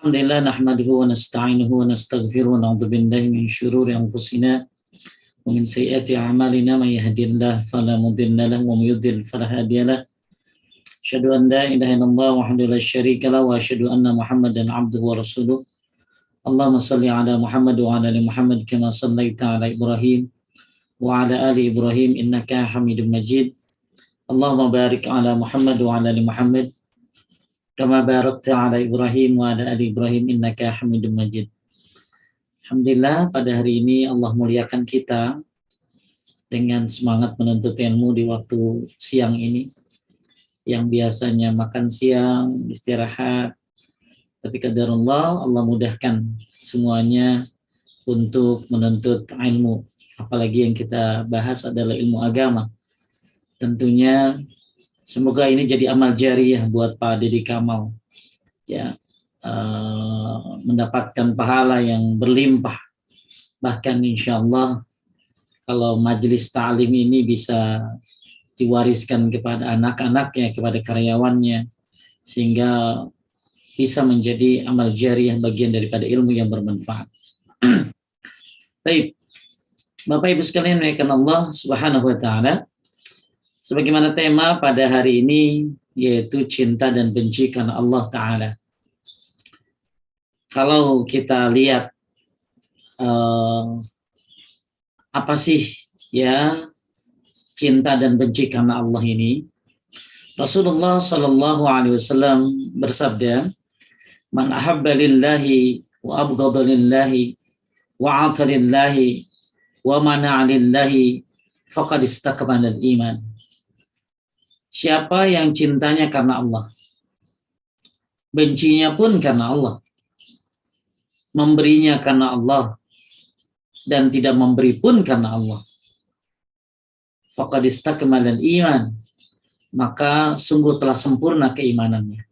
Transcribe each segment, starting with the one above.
Alhamdulillah nahmaduhu wa nasta'inuhu wa nastaghfiruhu wa na'udzu billahi min syururi anfusina wa min sayyiati a'malina may yahdihillahu fala mudilla lahu wa may yudlil fala hadiya lahu. Asyhadu an la ilaha illallah wahdahu la syarika lahu wa asyhadu anna Muhammadan 'abduhu wa rasuluh. Allahumma shalli ala Muhammad wa ala ali Muhammad kama shallaita ala Ibrahim wa ala ali Ibrahim innaka Hamidum Majid. Allahumma barik ala Muhammad wa ala ali Muhammad kama barakta ala Ibrahim wa ala ali Ibrahim innaka Hamidum Majid. Alhamdulillah pada hari ini Allah muliakan kita dengan semangat menuntut ilmu di waktu siang ini, yang biasanya makan siang, istirahat, tapi qadarullah Allah mudahkan semuanya untuk menuntut ilmu. Apalagi yang kita bahas adalah ilmu agama. Tentunya semoga ini jadi amal jariyah buat Pak Didi Kamal, ya, mendapatkan pahala yang berlimpah. Bahkan insya Allah kalau majelis ta'lim ini bisa diwariskan kepada anak-anaknya, kepada karyawannya, sehingga bisa menjadi amal jariyah, bagian daripada ilmu yang bermanfaat. Baik, Bapak Ibu sekalian yang Allah Subhanahu wa taala, sebagaimana tema pada hari ini yaitu cinta dan benci karena Allah Ta'ala. Kalau kita lihat apa sih ya cinta dan benci karena Allah ini, Rasulullah Shallallahu Alaihi Wasallam bersabda, "Man ahabba lillahi wa abghadha lillahi wa ata lillahi wa mana'a lillahi faqad istakmala al-iman." Siapa yang cintanya karena Allah, bencinya pun karena Allah, memberinya karena Allah, dan tidak memberi pun karena Allah, faqad istakmalal iman, maka sungguh telah sempurna keimanannya.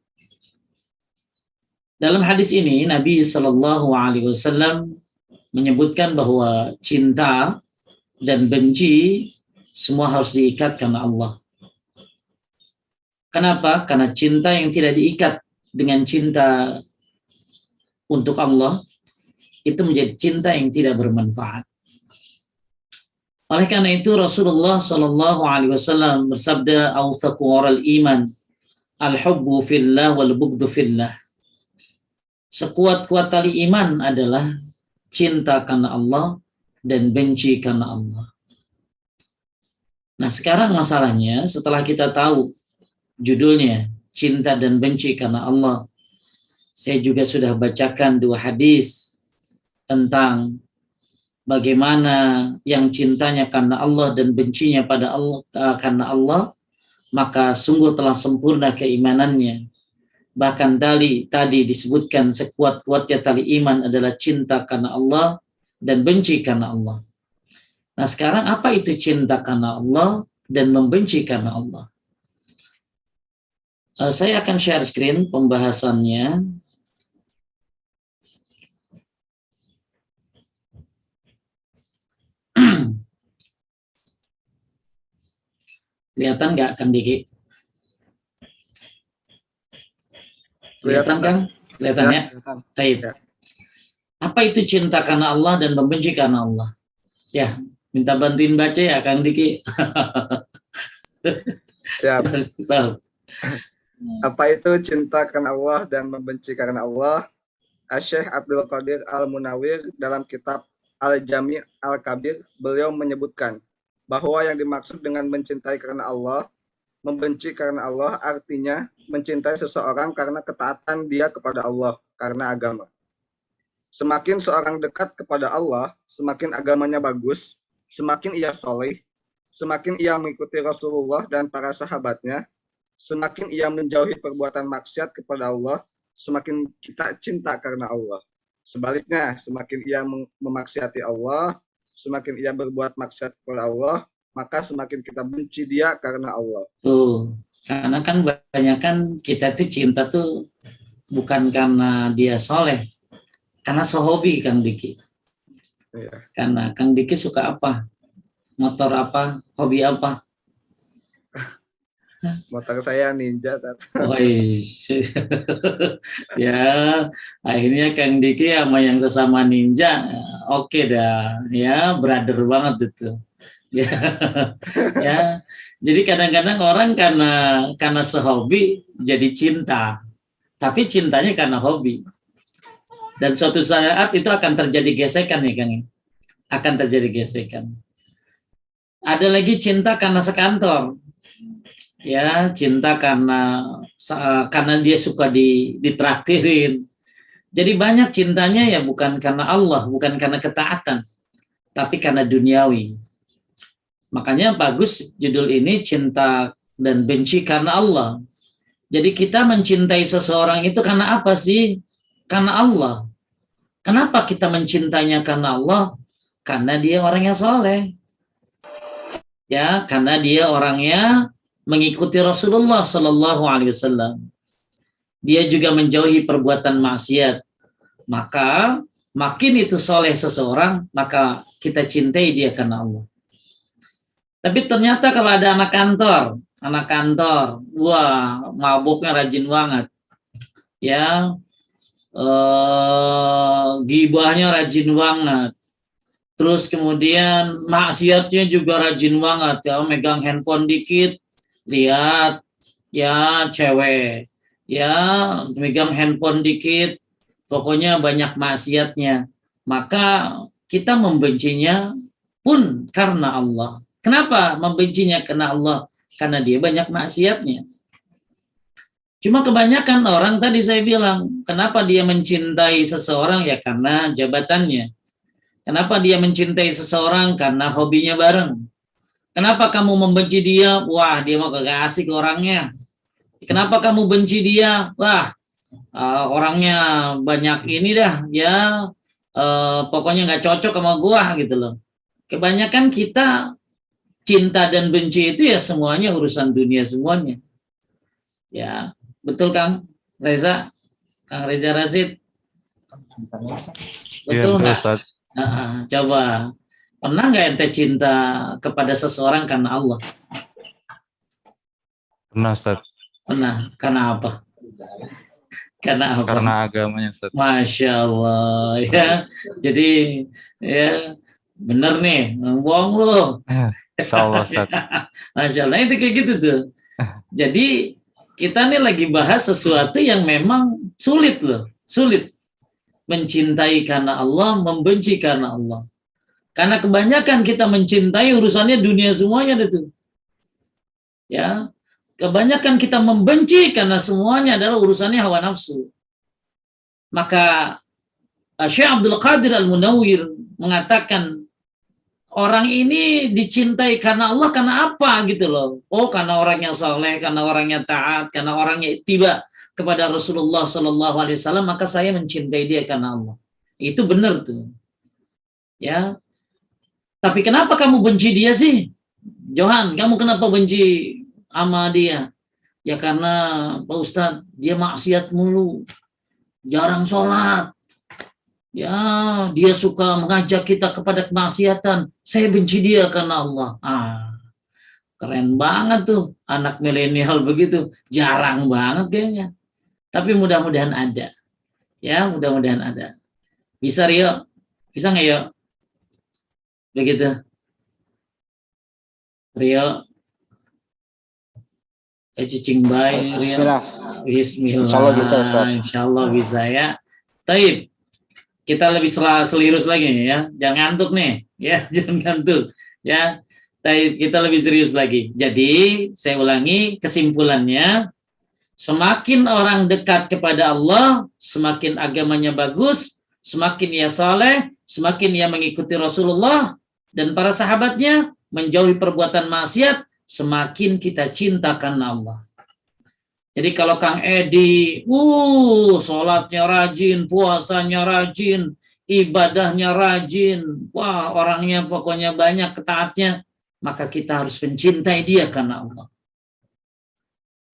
Dalam hadis ini Nabi Shallallahu Alaihi Wasallam menyebutkan bahwa cinta dan benci semua harus diikat karena Allah. Kenapa? Karena cinta yang tidak diikat dengan cinta untuk Allah itu menjadi cinta yang tidak bermanfaat. Oleh karena itu Rasulullah Shallallahu Alaihi Wasallam bersabda, "Awthaqu waral iman, al-hubbu fillah wal bughdu fillah." Sekuat-kuat tali iman adalah cinta karena Allah dan benci karena Allah. Nah, sekarang masalahnya setelah kita tahu judulnya cinta dan benci karena Allah, saya juga sudah bacakan 2 hadis tentang bagaimana yang cintanya karena Allah dan bencinya pada Allah karena Allah, maka sungguh telah sempurna keimanannya. Bahkan tadi disebutkan sekuat-kuatnya tali iman adalah cinta karena Allah dan benci karena Allah. Nah, sekarang apa itu cinta karena Allah dan membenci karena Allah? Saya akan share screen pembahasannya. Kelihatan nggak, Kang Diki? Kelihatan, Kang? Kelihatan ya? Baik. Ya. Apa itu cinta karena Allah dan membenci karena Allah? Ya, minta bantuin baca ya, Kang Diki. Siap. So. Apa itu cinta karena Allah dan membenci karena Allah? Syekh Abdul Qadir Al-Munawir dalam kitab Al-Jami' Al-Kabir, beliau menyebutkan bahwa yang dimaksud dengan mencintai karena Allah, membenci karena Allah artinya mencintai seseorang karena ketaatan dia kepada Allah, karena agama. Semakin seorang dekat kepada Allah, semakin agamanya bagus, semakin ia soleh, semakin ia mengikuti Rasulullah dan para sahabatnya, semakin ia menjauhi perbuatan maksiat kepada Allah, semakin kita cinta karena Allah. Sebaliknya, semakin ia memaksiati Allah, semakin ia berbuat maksiat kepada Allah, maka semakin kita benci dia karena Allah. Tuh, karena kan kebanyakan kita tuh cinta tuh bukan karena dia soleh, karena sehobi, Kang Diki. Iya. Karena Kang Diki suka apa? Motor apa? Hobi apa? Motor saya Ninja, Tat. Woi, ya akhirnya Kang Diki sama yang sesama ninja, oke dah, ya brother banget itu. Ya, ya. Jadi kadang-kadang orang karena sehobi jadi cinta, tapi cintanya karena hobi. Dan suatu saat itu akan terjadi gesekan ya Kang. Akan terjadi gesekan. Ada lagi cinta karena sekantor. Ya, cinta karena dia suka ditraktirin. Jadi banyak cintanya ya bukan karena Allah, bukan karena ketaatan, tapi karena duniawi. Makanya bagus judul ini, cinta dan benci karena Allah. Jadi kita mencintai seseorang itu karena apa sih? Karena Allah. Kenapa kita mencintainya karena Allah? Karena dia orangnya soleh. Ya, karena dia orangnya mengikuti Rasulullah Shallallahu Alaihi Wasallam. Dia juga menjauhi perbuatan maksiat. Maka makin itu soleh seseorang, maka kita cintai dia karena Allah. Tapi ternyata kalau ada anak kantor, wah mabuknya rajin banget, ya, gibahnya rajin banget, terus kemudian maksiatnya juga rajin banget, ya, megang handphone dikit, lihat, ya cewek, ya megang handphone dikit, pokoknya banyak maksiatnya, maka kita membencinya pun karena Allah. Kenapa membencinya karena Allah? Karena dia banyak maksiatnya. Cuma kebanyakan orang tadi saya bilang, kenapa dia mencintai seseorang? Ya karena jabatannya. Kenapa dia mencintai seseorang? Karena hobinya bareng. Kenapa kamu membenci dia? Wah, dia mah kagak asik orangnya. Kenapa kamu benci dia? Wah, orangnya banyak ini dah, ya, pokoknya nggak cocok sama gua gitu loh. Kebanyakan kita cinta dan benci itu ya semuanya urusan dunia semuanya. Ya, betul Kang Reza, Kang Reza Rasid. Betul nggak? Coba, pernah nggak ente cinta kepada seseorang karena Allah? Pernah, Ustaz. Pernah. Karena apa? Karena apa? Karena agamanya, Ustaz. Masya Allah, ya. Jadi, ya, bener nih, bohong lu. Insya Allah, Ustaz. Masya Allah, itu kayak gitu tuh. Jadi kita nih lagi bahas sesuatu yang memang sulit loh, sulit. Mencintai karena Allah, membenci karena Allah. Karena kebanyakan kita mencintai urusannya dunia semuanya itu. Ya, kebanyakan kita membenci karena semuanya adalah urusannya hawa nafsu. Maka Syekh Abdul Qadir Al-Munawwir mengatakan, orang ini dicintai karena Allah karena apa gitu loh. Oh, karena orangnya soleh, karena orangnya taat, karena orangnya ittiba kepada Rasulullah Shallallahu Alaihi Wasallam, maka saya mencintai dia karena Allah. Itu benar tuh. Ya. Tapi kenapa kamu benci dia sih? Johan, kamu kenapa benci sama dia? Ya karena Pak Ustadz, dia maksiat mulu, jarang sholat. Ya, dia suka mengajak kita kepada kemaksiatan. Saya benci dia karena Allah. Keren banget tuh anak milenial begitu. Jarang banget kayaknya. Tapi mudah-mudahan ada. Ya, mudah-mudahan ada. Bisa Rio? Bisa nggak Rio? Begitu. Rio. Cicing bayi Rio. Bismillah. Bismillah. Insyaallah bisa, Ustaz. Insyaallah bisa ya. Taib. Kita lebih selirus lagi ya, jangan ngantuk nih, ya jangan ngantuk, ya. Kita lebih serius lagi. Jadi saya ulangi kesimpulannya, semakin orang dekat kepada Allah, semakin agamanya bagus, semakin ia saleh, semakin ia mengikuti Rasulullah dan para sahabatnya, menjauhi perbuatan maksiat, semakin kita cinta karena Allah. Jadi kalau Kang Edi, sholatnya rajin, puasanya rajin, ibadahnya rajin, wah orangnya pokoknya banyak ketaatnya, maka kita harus mencintai dia karena Allah.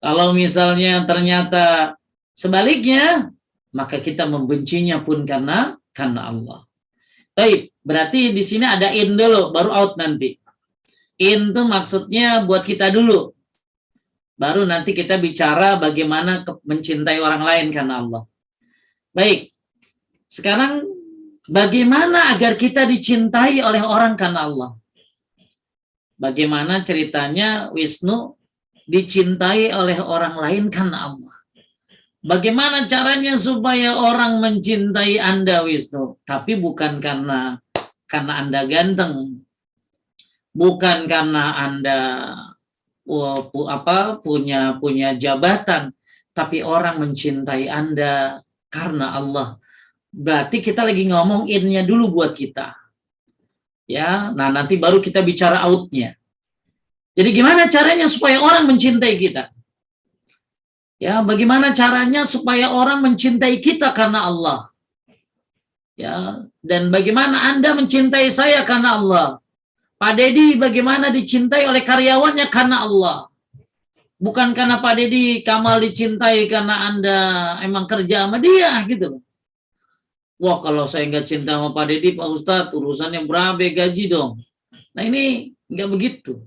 Kalau misalnya ternyata sebaliknya, maka kita membencinya pun karena Allah. Baik, berarti di sini ada in dulu, baru out nanti. In itu maksudnya buat kita dulu. Baru nanti kita bicara bagaimana mencintai orang lain karena Allah. Baik, sekarang bagaimana agar kita dicintai oleh orang karena Allah? Bagaimana ceritanya Wisnu dicintai oleh orang lain karena Allah? Bagaimana caranya supaya orang mencintai Anda, Wisnu? Tapi bukan karena Anda ganteng, bukan karena Anda punya jabatan, tapi orang mencintai Anda karena Allah. Berarti kita lagi ngomong in-nya dulu buat kita. Ya, nah nanti baru kita bicara out-nya. Jadi gimana caranya supaya orang mencintai kita? Ya, bagaimana caranya supaya orang mencintai kita karena Allah? Ya, dan bagaimana Anda mencintai saya karena Allah? Pak Dedi bagaimana dicintai oleh karyawannya karena Allah? Bukan karena Pak Dedi Kamal dicintai karena Anda emang kerja sama dia gitu. Wah, kalau saya nggak cinta sama Pak Dedi, Pak Ustadz, urusannya berabe gaji dong. Nah, ini nggak begitu.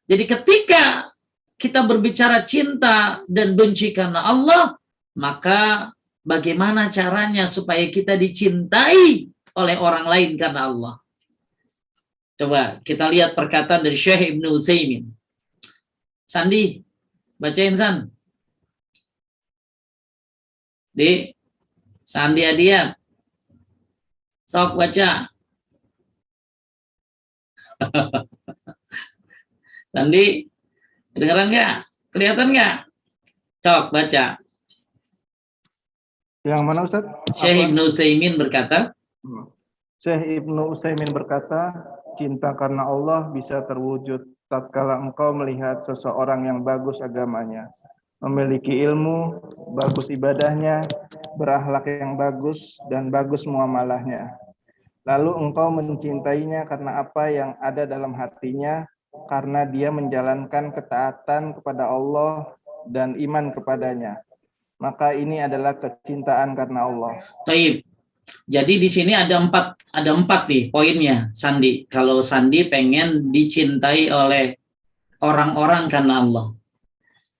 Jadi ketika kita berbicara cinta dan benci karena Allah, maka bagaimana caranya supaya kita dicintai oleh orang lain karena Allah? Coba kita lihat perkataan dari Syekh Ibnu Utsaimin. Sandi, bacain San. Di Sandi Adiat. Sok baca. Sandi, kedengeran nggak? Kelihatan nggak? Cok, baca. Yang mana Ustaz? Syekh Ibnu Utsaimin berkata, Syekh Ibnu Utsaimin berkata, cinta karena Allah bisa terwujud tatkala engkau melihat seseorang yang bagus agamanya, memiliki ilmu, bagus ibadahnya, berakhlak yang bagus, dan bagus muamalahnya. Lalu engkau mencintainya karena apa yang ada dalam hatinya, karena dia menjalankan ketaatan kepada Allah dan iman kepadanya. Maka ini adalah kecintaan karena Allah. Taib. Jadi di sini ada empat nih poinnya, Sandi. Kalau Sandi pengen dicintai oleh orang-orang karena Allah.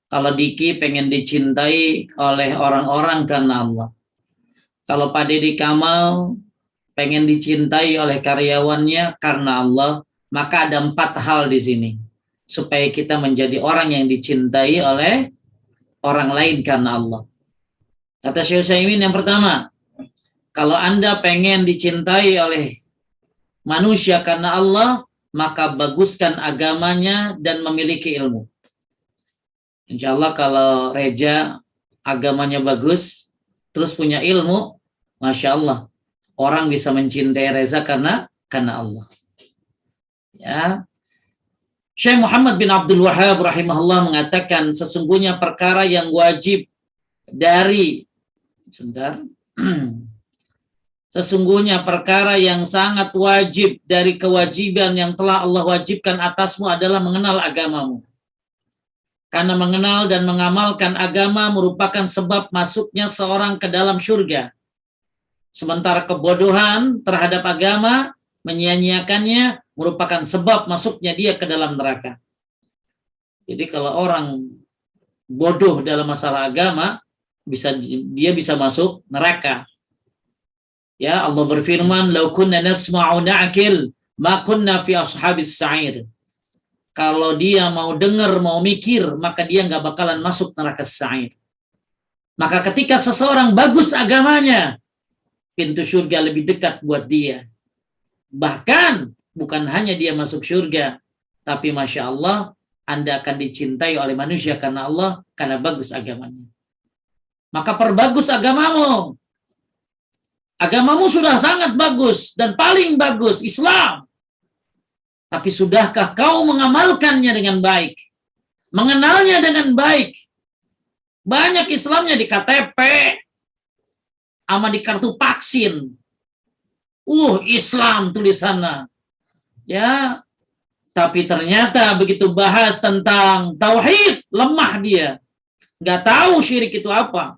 Kalau Diki pengen dicintai oleh orang-orang karena Allah. Kalau Pak Dedi Kamal pengen dicintai oleh karyawannya karena Allah, maka ada 4 hal di sini supaya kita menjadi orang yang dicintai oleh orang lain karena Allah. Kata Syekh Utsaimin yang pertama, kalau Anda pengen dicintai oleh manusia karena Allah, maka baguskan agamanya dan memiliki ilmu. Insya Allah kalau Reja agamanya bagus, terus punya ilmu, Masya Allah, orang bisa mencintai Reza karena Allah. Ya, Syekh Muhammad bin Abdul Wahhab rahimahullah mengatakan sesungguhnya perkara yang wajib dari sesungguhnya perkara yang sangat wajib dari kewajiban yang telah Allah wajibkan atasmu adalah mengenal agamamu. Karena mengenal dan mengamalkan agama merupakan sebab masuknya seorang ke dalam surga. Sementara kebodohan terhadap agama, menyia-nyiakannya, merupakan sebab masuknya dia ke dalam neraka. Jadi kalau orang bodoh dalam masalah agama, dia bisa masuk neraka. Ya, Allah berfirman, "Lau kunna nasma'u na'qil, ma kunna fi ashabis sa'ir." Kalau dia mau dengar, mau mikir, maka dia nggak bakalan masuk neraka sa'ir. Maka ketika seseorang bagus agamanya, pintu surga lebih dekat buat dia. Bahkan bukan hanya dia masuk surga, tapi Masya Allah, Anda akan dicintai oleh manusia karena Allah, karena bagus agamanya. Maka perbagus agamamu. Agamamu sudah sangat bagus dan paling bagus, Islam. Tapi sudahkah kau mengamalkannya dengan baik? Mengenalnya dengan baik? Banyak Islamnya di KTP, sama di kartu vaksin. Islam tulisannya. Ya, tapi ternyata begitu bahas tentang tauhid, lemah dia. Nggak tahu syirik itu apa.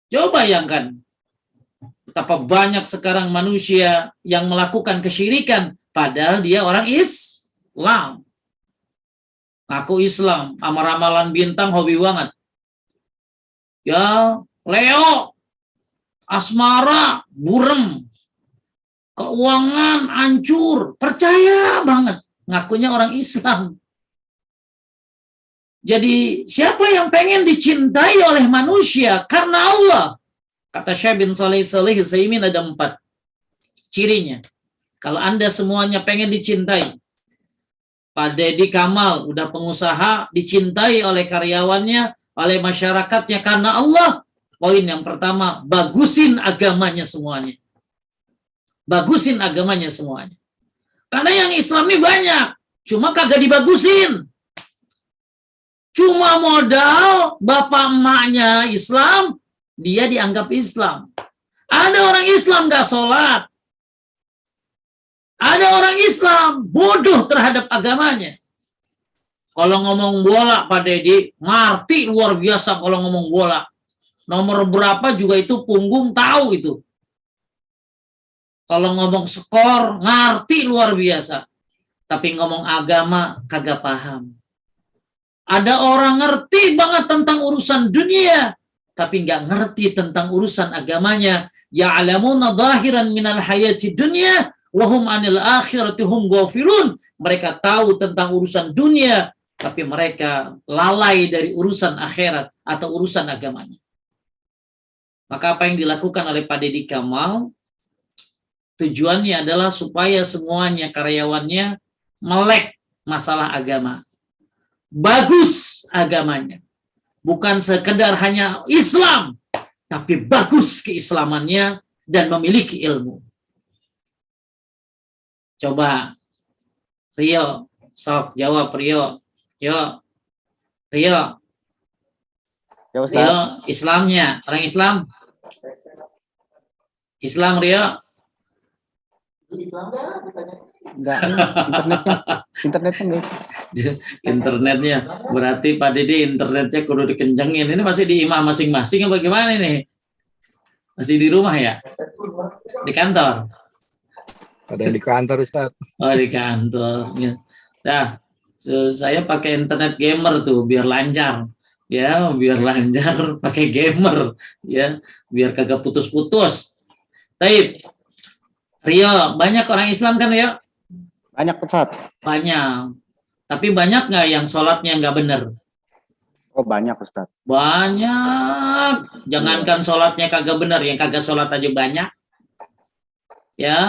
Coba bayangkan. Betapa banyak sekarang manusia yang melakukan kesyirikan, padahal dia orang Islam. Ngaku Islam, sama ramalan bintang hobi banget. Ya, Leo, asmara, burem, keuangan hancur, percaya banget. Ngakunya orang Islam. Jadi siapa yang pengen dicintai oleh manusia karena Allah? Kata Syekh bin Shalih Al-Utsaimin ada 4 cirinya. Kalau Anda semuanya pengen dicintai, Pak Deddy Kamal udah pengusaha, dicintai oleh karyawannya, oleh masyarakatnya karena Allah. Poin yang pertama, bagusin agamanya semuanya. Bagusin agamanya semuanya. Karena yang Islam ini banyak, cuma kagak dibagusin. Cuma modal bapak emaknya Islam, dia dianggap Islam. Ada orang Islam gak sholat. Ada orang Islam bodoh terhadap agamanya. Kalau ngomong bola, Pak Deddy, ngerti luar biasa kalau ngomong bola. Nomor berapa juga itu punggung tahu itu. Kalau ngomong skor, ngerti luar biasa. Tapi ngomong agama, kagak paham. Ada orang ngerti banget tentang urusan dunia, tapi nggak ngerti tentang urusan agamanya. Ya'lamuna zahiran minal hayati dunya, wahum anil akhirati hum ghafilun. Mereka tahu tentang urusan dunia, tapi mereka lalai dari urusan akhirat atau urusan agamanya. Maka apa yang dilakukan oleh Pak Deddy Kamal, tujuannya adalah supaya semuanya karyawannya melek masalah agama. Bagus agamanya. Bukan sekedar hanya Islam, tapi bagus keislamannya dan memiliki ilmu. Coba Rio, sok jawab Rio. Yo. Rio. Ya, Ustaz. Rio, Islamnya, orang Islam. Islam Rio. Enggak, internetnya enggak. Internetnya berarti Pak Deddy internetnya kudu dikencengin. Ini masih di imam masing-masing apa gimana ini? Masih di rumah ya? Di kantor? Ada di kantor, Ustaz. Oh, di kantor. Nah, saya pakai internet gamer tuh biar lancar. Ya, biar lancar pakai gamer. Ya, biar kagak putus-putus. Taib. Rio, banyak orang Islam kan ya? Banyak, Ustaz. Banyak. Tapi banyak nggak yang sholatnya nggak benar? Oh, banyak, Ustaz. Banyak. Jangankan sholatnya kagak benar, yang kagak sholat aja banyak. Ya,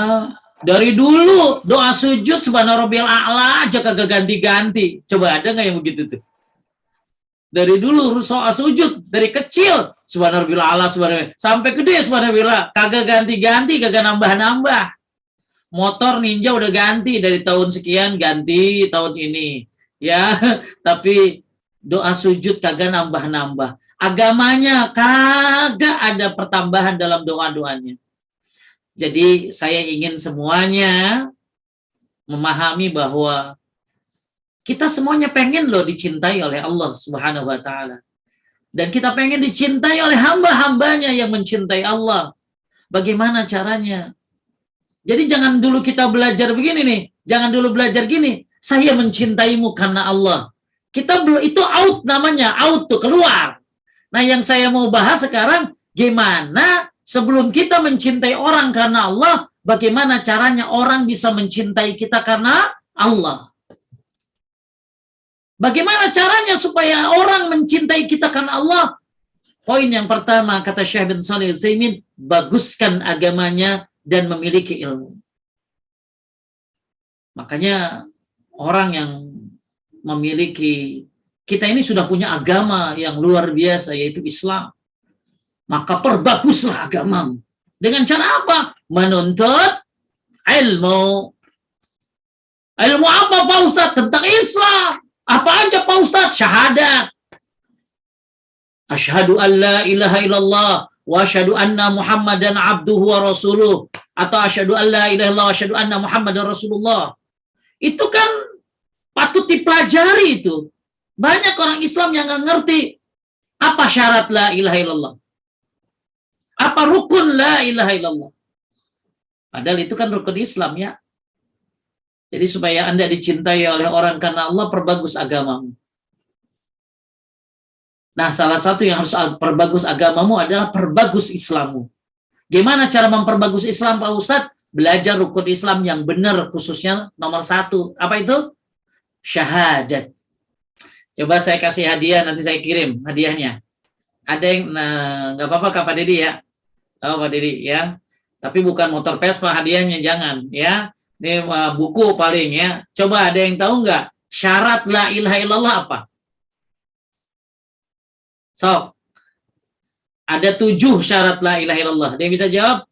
dari dulu doa sujud subhanarabbiyal a'la aja kagak ganti-ganti. Coba ada nggak yang begitu tuh? Dari dulu doa sujud dari kecil subhanarabbiyal a'la sampai gede subhanarabbiyal kagak ganti-ganti, kagak nambah-nambah. Motor Ninja udah ganti dari tahun sekian, ganti tahun ini. Ya, tapi doa sujud kagak nambah-nambah. Agamanya kagak ada pertambahan dalam doa-doanya. Jadi saya ingin semuanya memahami bahwa kita semuanya pengen loh dicintai oleh Allah Subhanahu wa Ta'ala. Dan kita pengen dicintai oleh hamba-hambanya yang mencintai Allah. Bagaimana caranya? Jadi jangan dulu kita belajar begini nih. Jangan dulu belajar gini. Saya mencintaimu karena Allah. Kita itu out namanya. Out tuh, keluar. Nah yang saya mau bahas sekarang, gimana sebelum kita mencintai orang karena Allah, bagaimana caranya orang bisa mencintai kita karena Allah. Bagaimana caranya supaya orang mencintai kita karena Allah? Poin yang pertama, kata Syekh bin Shalih Al-Utsaimin, baguskan agamanya dan memiliki ilmu. Makanya orang yang memiliki, kita ini sudah punya agama yang luar biasa, yaitu Islam. Maka perbaguslah agamamu. Dengan cara apa? Menuntut ilmu. Ilmu apa Pak Ustadz? Tentang Islam. Apa aja Pak Ustadz? Syahadat. Asyhadu an la ilaha illallah wa asyhadu anna Muhammadan abduhu wa rasuluh. Atau asyhadu an la ilaha illallah wa asyhadu anna Muhammadan Rasulullah. Itu kan patut dipelajari itu. Banyak orang Islam yang nggak ngerti apa syarat la ilaha illallah. Apa rukun la ilaha illallah. Padahal itu kan rukun Islam ya. Jadi supaya Anda dicintai oleh orang karena Allah, perbagus agamamu. Nah, salah satu yang harus perbagus agamamu adalah perbagus Islammu. Gimana cara memperbagus Islam, Pak Ustadz? Belajar rukun Islam yang benar, khususnya nomor 1. Apa itu? Syahadat. Coba saya kasih hadiah, nanti saya kirim hadiahnya. Ada yang, nggak apa-apa Kak Pak Dedi ya. Oh, Pak Dedi ya. Tapi bukan motor Vespa hadiahnya, jangan ya. Ini buku paling ya. Coba ada yang tahu nggak? Syarat la ilaha illallah apa? Sok. Ada 7 syarat la ilaha illallah. Ada yang bisa jawab?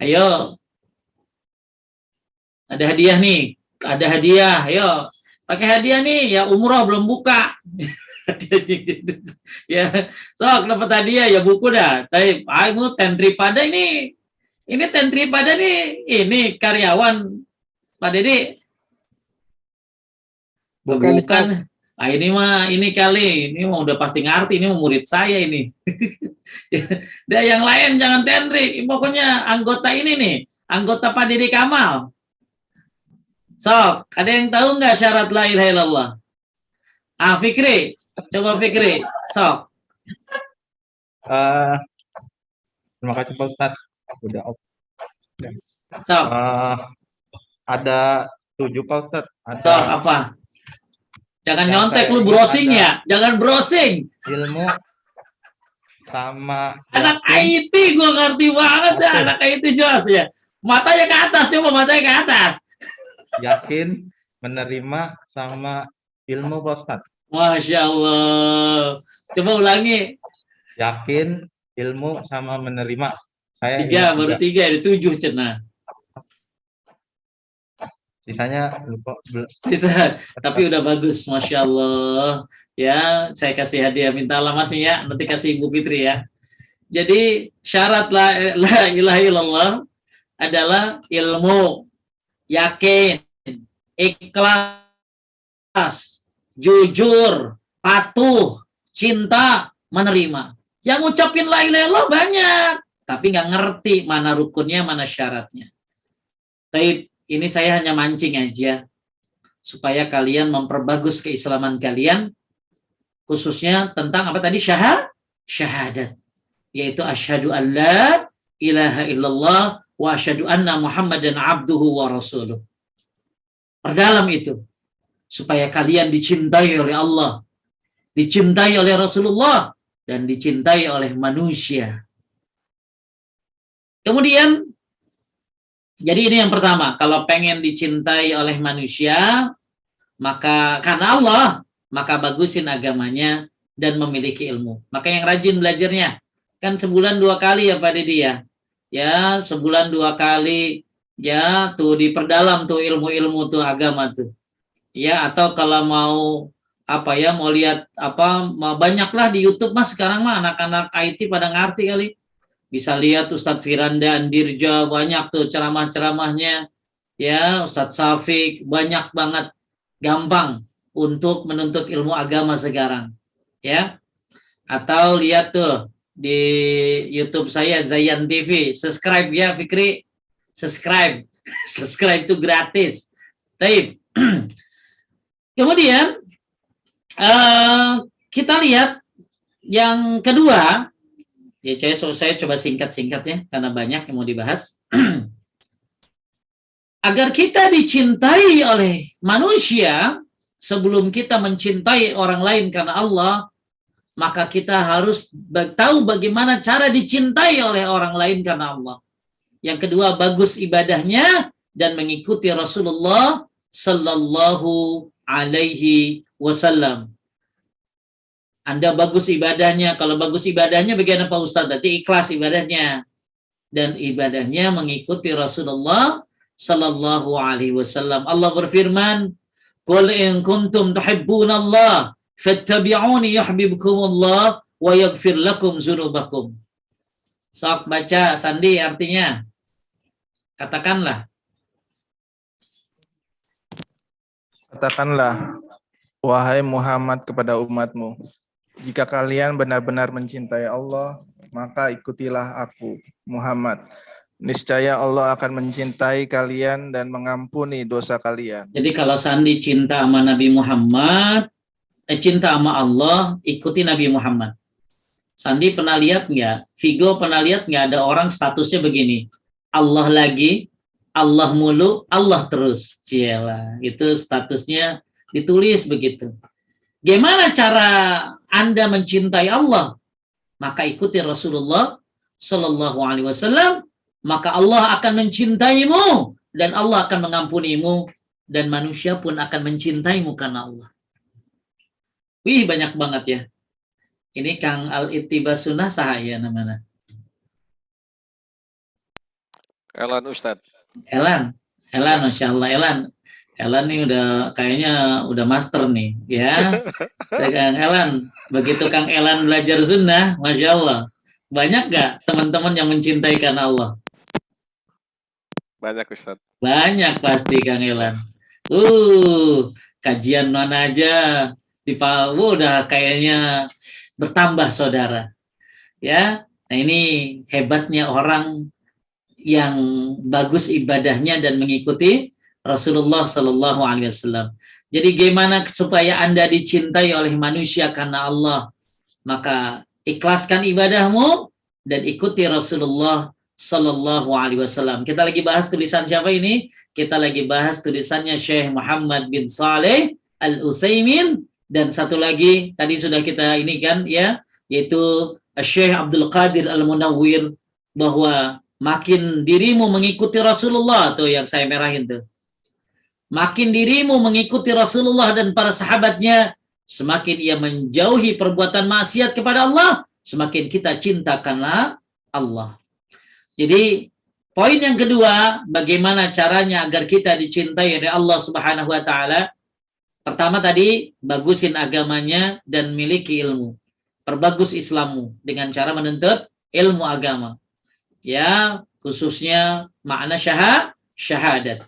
Ayo. Ada hadiah nih. Ada hadiah. Ayo. Pakai hadiah nih. Ya umroh belum buka. Ya. Sok dapat hadiah ya buku dah. Tapi kamu Tentripada ini. Ini Tentripada nih. Ini karyawan Pak Dedi. Bukan. Ah, ini mah ini kali ini mah udah pasti ngerti, ini murid saya ini. Dan yang lain jangan tentrik, pokoknya anggota ini nih, anggota Pak Dedi Kamal. Sok, ada yang tahu nggak syarat la ilaha illallah? Ah, Fikri, coba Fikri, sok. Terima kasih Pak Ustadz. Udah. Sok. Ada 7 Pak Ustadz. Sok apa? Jangan nyontek lu, browsing ya. Jangan browsing. Ilmu sama anak IT gue ngerti banget ya, anak IT jelas ya. Matanya ke atas, coba matanya ke atas. yakin, menerima sama ilmu Pak Ustadz. Masya Allah. Coba ulangi. Yakin, ilmu sama menerima. Saya 3, baru 3, ada 7 cenah. Sisanya lupa. Tapi udah bagus, Masya Allah. Ya, saya kasih hadiah, minta alamatnya ya, nanti kasih Ibu Fitri ya. Jadi syarat la ilaha illallah adalah ilmu, yakin, ikhlas, jujur, patuh, cinta, menerima. Yang ngucapin la ilaha illallah banyak, tapi nggak ngerti mana rukunnya, mana syaratnya. Tapi ini saya hanya mancing aja supaya kalian memperbagus keislaman kalian, khususnya tentang apa tadi, syahadat, yaitu asyhadu an la ilaha illallah wa asyhadu anna Muhammadan abduhu wa rasuluh. Perdalam itu supaya kalian dicintai oleh Allah, dicintai oleh Rasulullah, dan dicintai oleh manusia. Kemudian, jadi ini yang pertama, kalau pengen dicintai oleh manusia, maka karena Allah, maka bagusin agamanya dan memiliki ilmu. Maka yang rajin belajarnya, kan sebulan 2 kali ya Pak Dedi ya. Ya, sebulan 2 kali ya tuh diperdalam tuh ilmu-ilmu tuh agama tuh. Ya, atau kalau mau apa ya, mau lihat apa, banyaklah di YouTube Mas sekarang mah anak-anak IT pada ngerti kali. Bisa lihat Ustadz Firanda Andirja, banyak tuh ceramah-ceramahnya. Ya, Ustadz Syafiq, banyak banget. Gampang untuk menuntut ilmu agama sekarang. Ya. Atau lihat tuh di YouTube saya, Zayan TV. Subscribe ya Fikri. Subscribe. Subscribe itu gratis. Taib. Kemudian, kita lihat yang kedua. Ya, saya coba singkat-singkat ya, karena banyak yang mau dibahas. Agar kita dicintai oleh manusia, sebelum kita mencintai orang lain karena Allah, maka kita harus tahu bagaimana cara dicintai oleh orang lain karena Allah. Yang kedua, bagus ibadahnya dan mengikuti Rasulullah Sallallahu Alaihi Wasallam. Anda bagus ibadahnya. Kalau bagus ibadahnya bagaimana Pak Ustadz? Berarti ikhlas ibadahnya. Dan ibadahnya mengikuti Rasulullah Sallallahu Alaihi Wasallam. Allah berfirman, "Qul in kuntum tuhibbunallah fattabi'uni yuhibbukumullah wa yaghfir lakum dzunubakum." Sok baca Sandi artinya. Katakanlah. Katakanlah, wahai Muhammad kepada umatmu, jika kalian benar-benar mencintai Allah, maka ikutilah aku, Muhammad, Niscaya Allah akan mencintai kalian dan mengampuni dosa kalian. Jadi kalau Sandi cinta sama Nabi Muhammad, cinta sama Allah, ikuti Nabi Muhammad. Sandi pernah lihat nggak? Vigo pernah lihat nggak ada orang statusnya begini? Allah lagi, Allah mulu, Allah terus. Ciela, itu statusnya ditulis begitu. Gimana cara Anda mencintai Allah? Maka ikuti Rasulullah Sallallahu Alaihi Wasallam. Maka Allah akan mencintaimu dan Allah akan mengampunimu dan manusia pun akan mencintaimu karena Allah. Wih, banyak banget ya. Ini Kang Al-Ittiba Sunnah sahaya namanya. Elan Ustadz. Elan, Masya Allah, Elan nih udah kayaknya udah master nih, ya. Kang Elan, begitu Kang Elan belajar sunnah, Masya Allah. Banyak gak teman-teman yang mencintai karena Allah? Banyak Ustadz. Banyak pasti Kang Elan. Kajian mana aja di udah kayaknya bertambah saudara. Ya, nah ini hebatnya orang yang bagus ibadahnya dan mengikuti Rasulullah Sallallahu Alaihi Wasallam. Jadi gimana supaya Anda dicintai oleh manusia karena Allah? Maka ikhlaskan ibadahmu dan ikuti Rasulullah Sallallahu Alaihi Wasallam. Kita lagi bahas tulisan siapa ini? Kita lagi bahas tulisannya Syekh Muhammad bin Saleh Al-Utsaimin, dan satu lagi tadi sudah kita ini kan ya, yaitu Syekh Abdul Qadir Al-Munawwir, bahwa makin dirimu mengikuti Rasulullah, tuh yang saya merahin tuh. Makin dirimu mengikuti Rasulullah dan para sahabatnya, semakin ia menjauhi perbuatan maksiat kepada Allah, semakin kita cinta karena Allah. Jadi poin yang kedua, bagaimana caranya agar kita dicintai oleh Allah Subhanahu wa taala? Pertama tadi, bagusin agamanya dan miliki ilmu. Perbagus Islammu dengan cara menuntut ilmu agama. Ya, khususnya makna syahadat.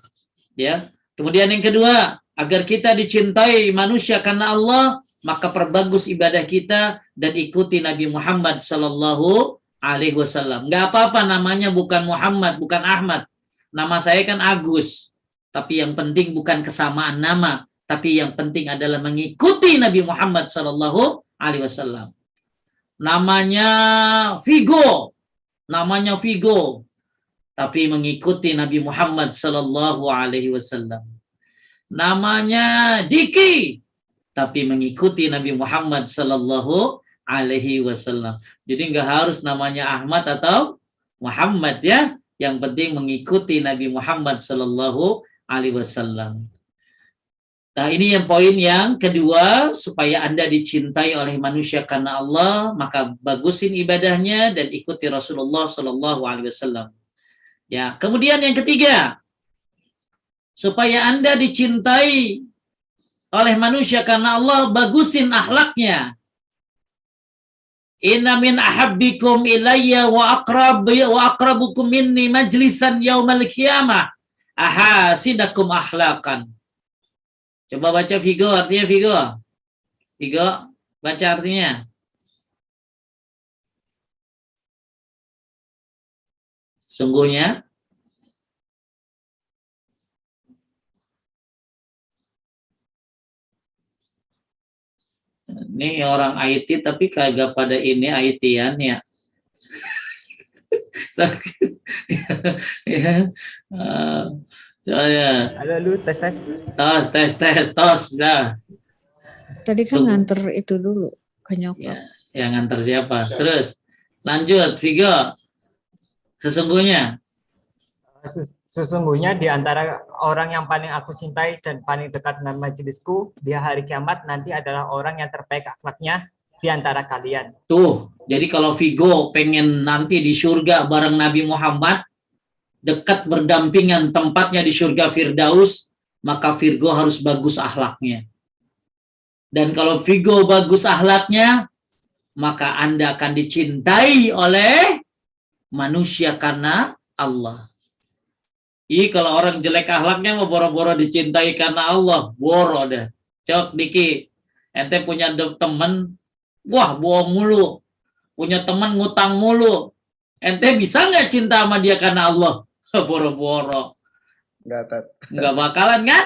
Ya. Kemudian yang kedua, agar kita dicintai manusia karena Allah, maka perbagus ibadah kita dan ikuti Nabi Muhammad sallallahu alaihi wasallam. Enggak apa-apa namanya bukan Muhammad, bukan Ahmad. Nama saya kan Agus. Tapi yang penting bukan kesamaan nama, tapi yang penting adalah mengikuti Nabi Muhammad sallallahu alaihi wasallam. Namanya Vigo, tapi mengikuti Nabi Muhammad sallallahu alaihi wasallam. Namanya Diki, tapi mengikuti Nabi Muhammad sallallahu alaihi wasallam. Jadi enggak harus namanya Ahmad atau Muhammad ya, yang penting mengikuti Nabi Muhammad sallallahu alaihi wasallam. Nah, ini yang poin yang kedua, supaya Anda dicintai oleh manusia karena Allah, maka bagusin ibadahnya dan ikuti Rasulullah sallallahu alaihi wasallam. Ya, kemudian yang ketiga, supaya Anda dicintai oleh manusia karena Allah, bagusin akhlaknya. Inna min ahabbikum ilayya wa aqrabukum minni majlisan yaumal qiyamah ahasinakum akhlaqan. Coba baca Vigo, artinya Vigo. Vigo, baca artinya. Sungguhnya ini orang IT tapi kagak pada ini IT-an ya. Ya. Halo lu tes. Tos dah. Tadi kan nganter itu dulu ke nyokap. Ya, yang nganter siapa? Terus lanjut Vigo. Sesungguhnya di antara orang yang paling aku cintai dan paling dekat dengan majelisku di hari kiamat nanti adalah orang yang terbaik akhlaknya di antara kalian. Tuh, jadi kalau Vigo pengen nanti di surga bareng Nabi Muhammad, dekat berdampingan tempatnya di surga Firdaus, maka Vigo harus bagus akhlaknya. Dan kalau Vigo bagus akhlaknya, maka Anda akan dicintai oleh manusia karena Allah. Kalau orang jelek akhlaknya mau boro-boro dicintai karena Allah, boro deh. Cok Diki, ente punya teman, wah bohong mulu. Punya teman ngutang mulu. Ente bisa nggak cinta sama dia karena Allah? Boro-boro. Enggak, Tat. Nggak bakalan kan?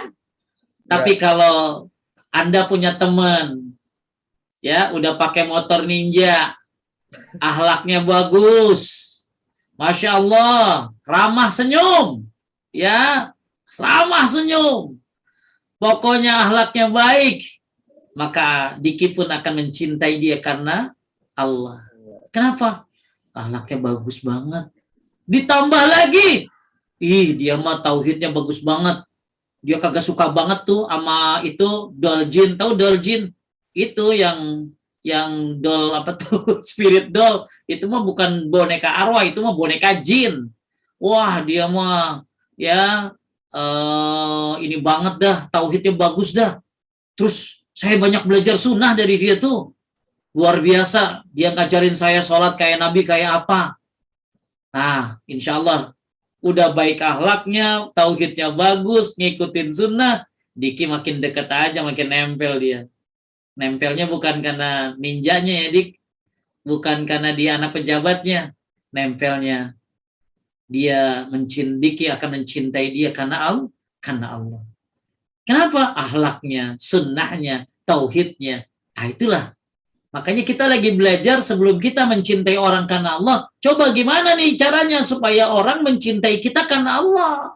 Tapi kalau Anda punya teman, ya udah pakai motor ninja, akhlaknya bagus, Masya Allah, ramah senyum, ya, ramah senyum, pokoknya akhlaknya baik, maka Diki pun akan mencintai dia karena Allah. Kenapa? Akhlaknya bagus banget. Ditambah lagi, dia mah tauhidnya bagus banget. Dia kagak suka banget tuh sama itu doljin. Tahu doljin? Itu yang doll apa tuh? Spirit doll. Itu mah bukan boneka arwah, itu mah boneka jin. Wah, dia mah ya ini banget dah, tauhidnya bagus dah. Terus saya banyak belajar sunnah dari dia tuh. Luar biasa, dia ngajarin saya sholat kayak Nabi kayak apa. Nah, insya Allah udah baik akhlaknya, tauhidnya bagus, ngikutin sunnah, Diki makin deket aja, makin nempel dia. Nempelnya bukan karena ninjanya ya, Dik. Bukan karena dia anak pejabatnya. Nempelnya dia Diki akan mencintai dia karena Allah. Kenapa? Akhlaknya, sunnahnya, tauhidnya. Nah, itulah. Makanya kita lagi belajar sebelum kita mencintai orang karena Allah. Coba gimana nih caranya supaya orang mencintai kita karena Allah.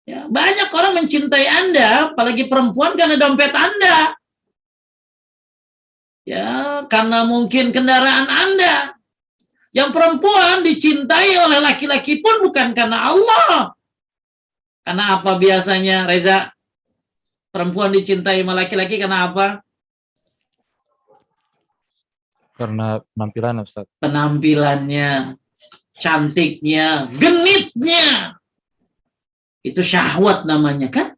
Ya, banyak orang mencintai Anda, apalagi perempuan karena dompet Anda. Ya, karena mungkin kendaraan Anda. Yang perempuan dicintai oleh laki-laki pun bukan karena Allah. Karena apa biasanya, Reza? Perempuan dicintai sama laki-laki karena apa? Karena penampilan, Ustaz. Penampilannya, cantiknya, genitnya. Itu syahwat namanya kan?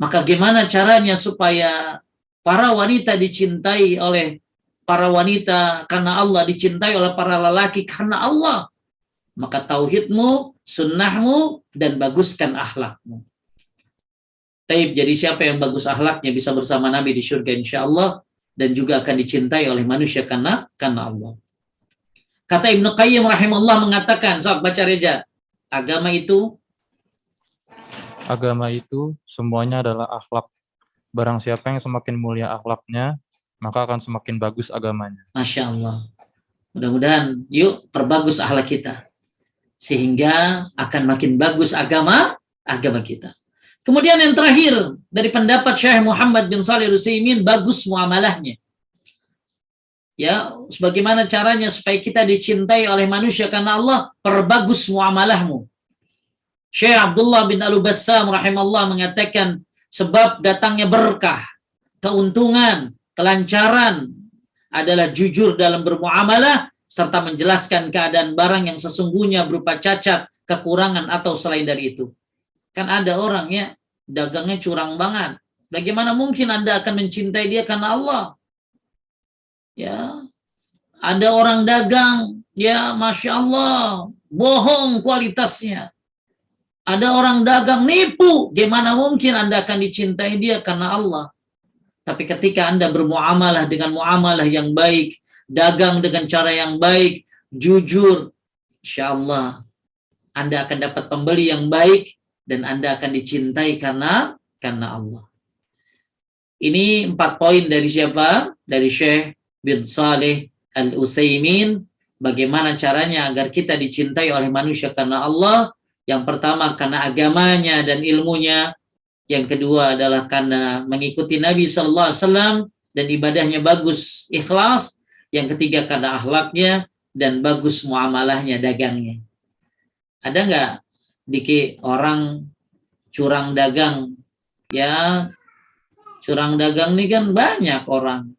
Maka gimana caranya supaya para wanita dicintai oleh para wanita karena Allah, dicintai oleh para lelaki karena Allah? Maka tauhidmu, sunnahmu, dan baguskan akhlakmu. Taib, jadi siapa yang bagus akhlaknya bisa bersama Nabi di surga insya Allah, dan juga akan dicintai oleh manusia karena Allah. Kata Ibnu Qayyim rahimahullah mengatakan, sok baca Reja, agama itu semuanya adalah akhlak. Barang siapa yang semakin mulia akhlaknya, maka akan semakin bagus agamanya. Masya Allah. Mudah-mudahan yuk perbagus akhlak kita, sehingga akan makin bagus agama kita. Kemudian yang terakhir dari pendapat Syekh Muhammad bin Shalih Al-Utsaimin, bagus muamalahnya. Ya, sebagaimana caranya supaya kita dicintai oleh manusia karena Allah, perbagus muamalahmu. Syekh Abdullah bin Al-Bassam rahimahullah mengatakan, sebab datangnya berkah, keuntungan, kelancaran adalah jujur dalam bermuamalah serta menjelaskan keadaan barang yang sesungguhnya berupa cacat, kekurangan atau selain dari itu. Kan ada orang ya, dagangnya curang banget. Bagaimana mungkin Anda akan mencintai dia karena Allah? Ya, ada orang dagang, ya Masya Allah, bohong kualitasnya. Ada orang dagang nipu, gimana mungkin Anda akan dicintai dia karena Allah? Tapi ketika Anda bermuamalah dengan muamalah yang baik, dagang dengan cara yang baik, jujur, insya Allah Anda akan dapat pembeli yang baik, dan Anda akan dicintai karena Allah. Ini 4 poin dari siapa? Dari Syekh bin Shalih Al-Utsaimin. Bagaimana caranya agar kita dicintai oleh manusia karena Allah? Yang pertama karena agamanya dan ilmunya. Yang kedua adalah karena mengikuti Nabi SAW dan ibadahnya bagus, ikhlas. Yang ketiga karena akhlaknya dan bagus muamalahnya, dagangnya. Ada nggak Diki orang curang dagang? Ya, curang dagang ini kan banyak orang.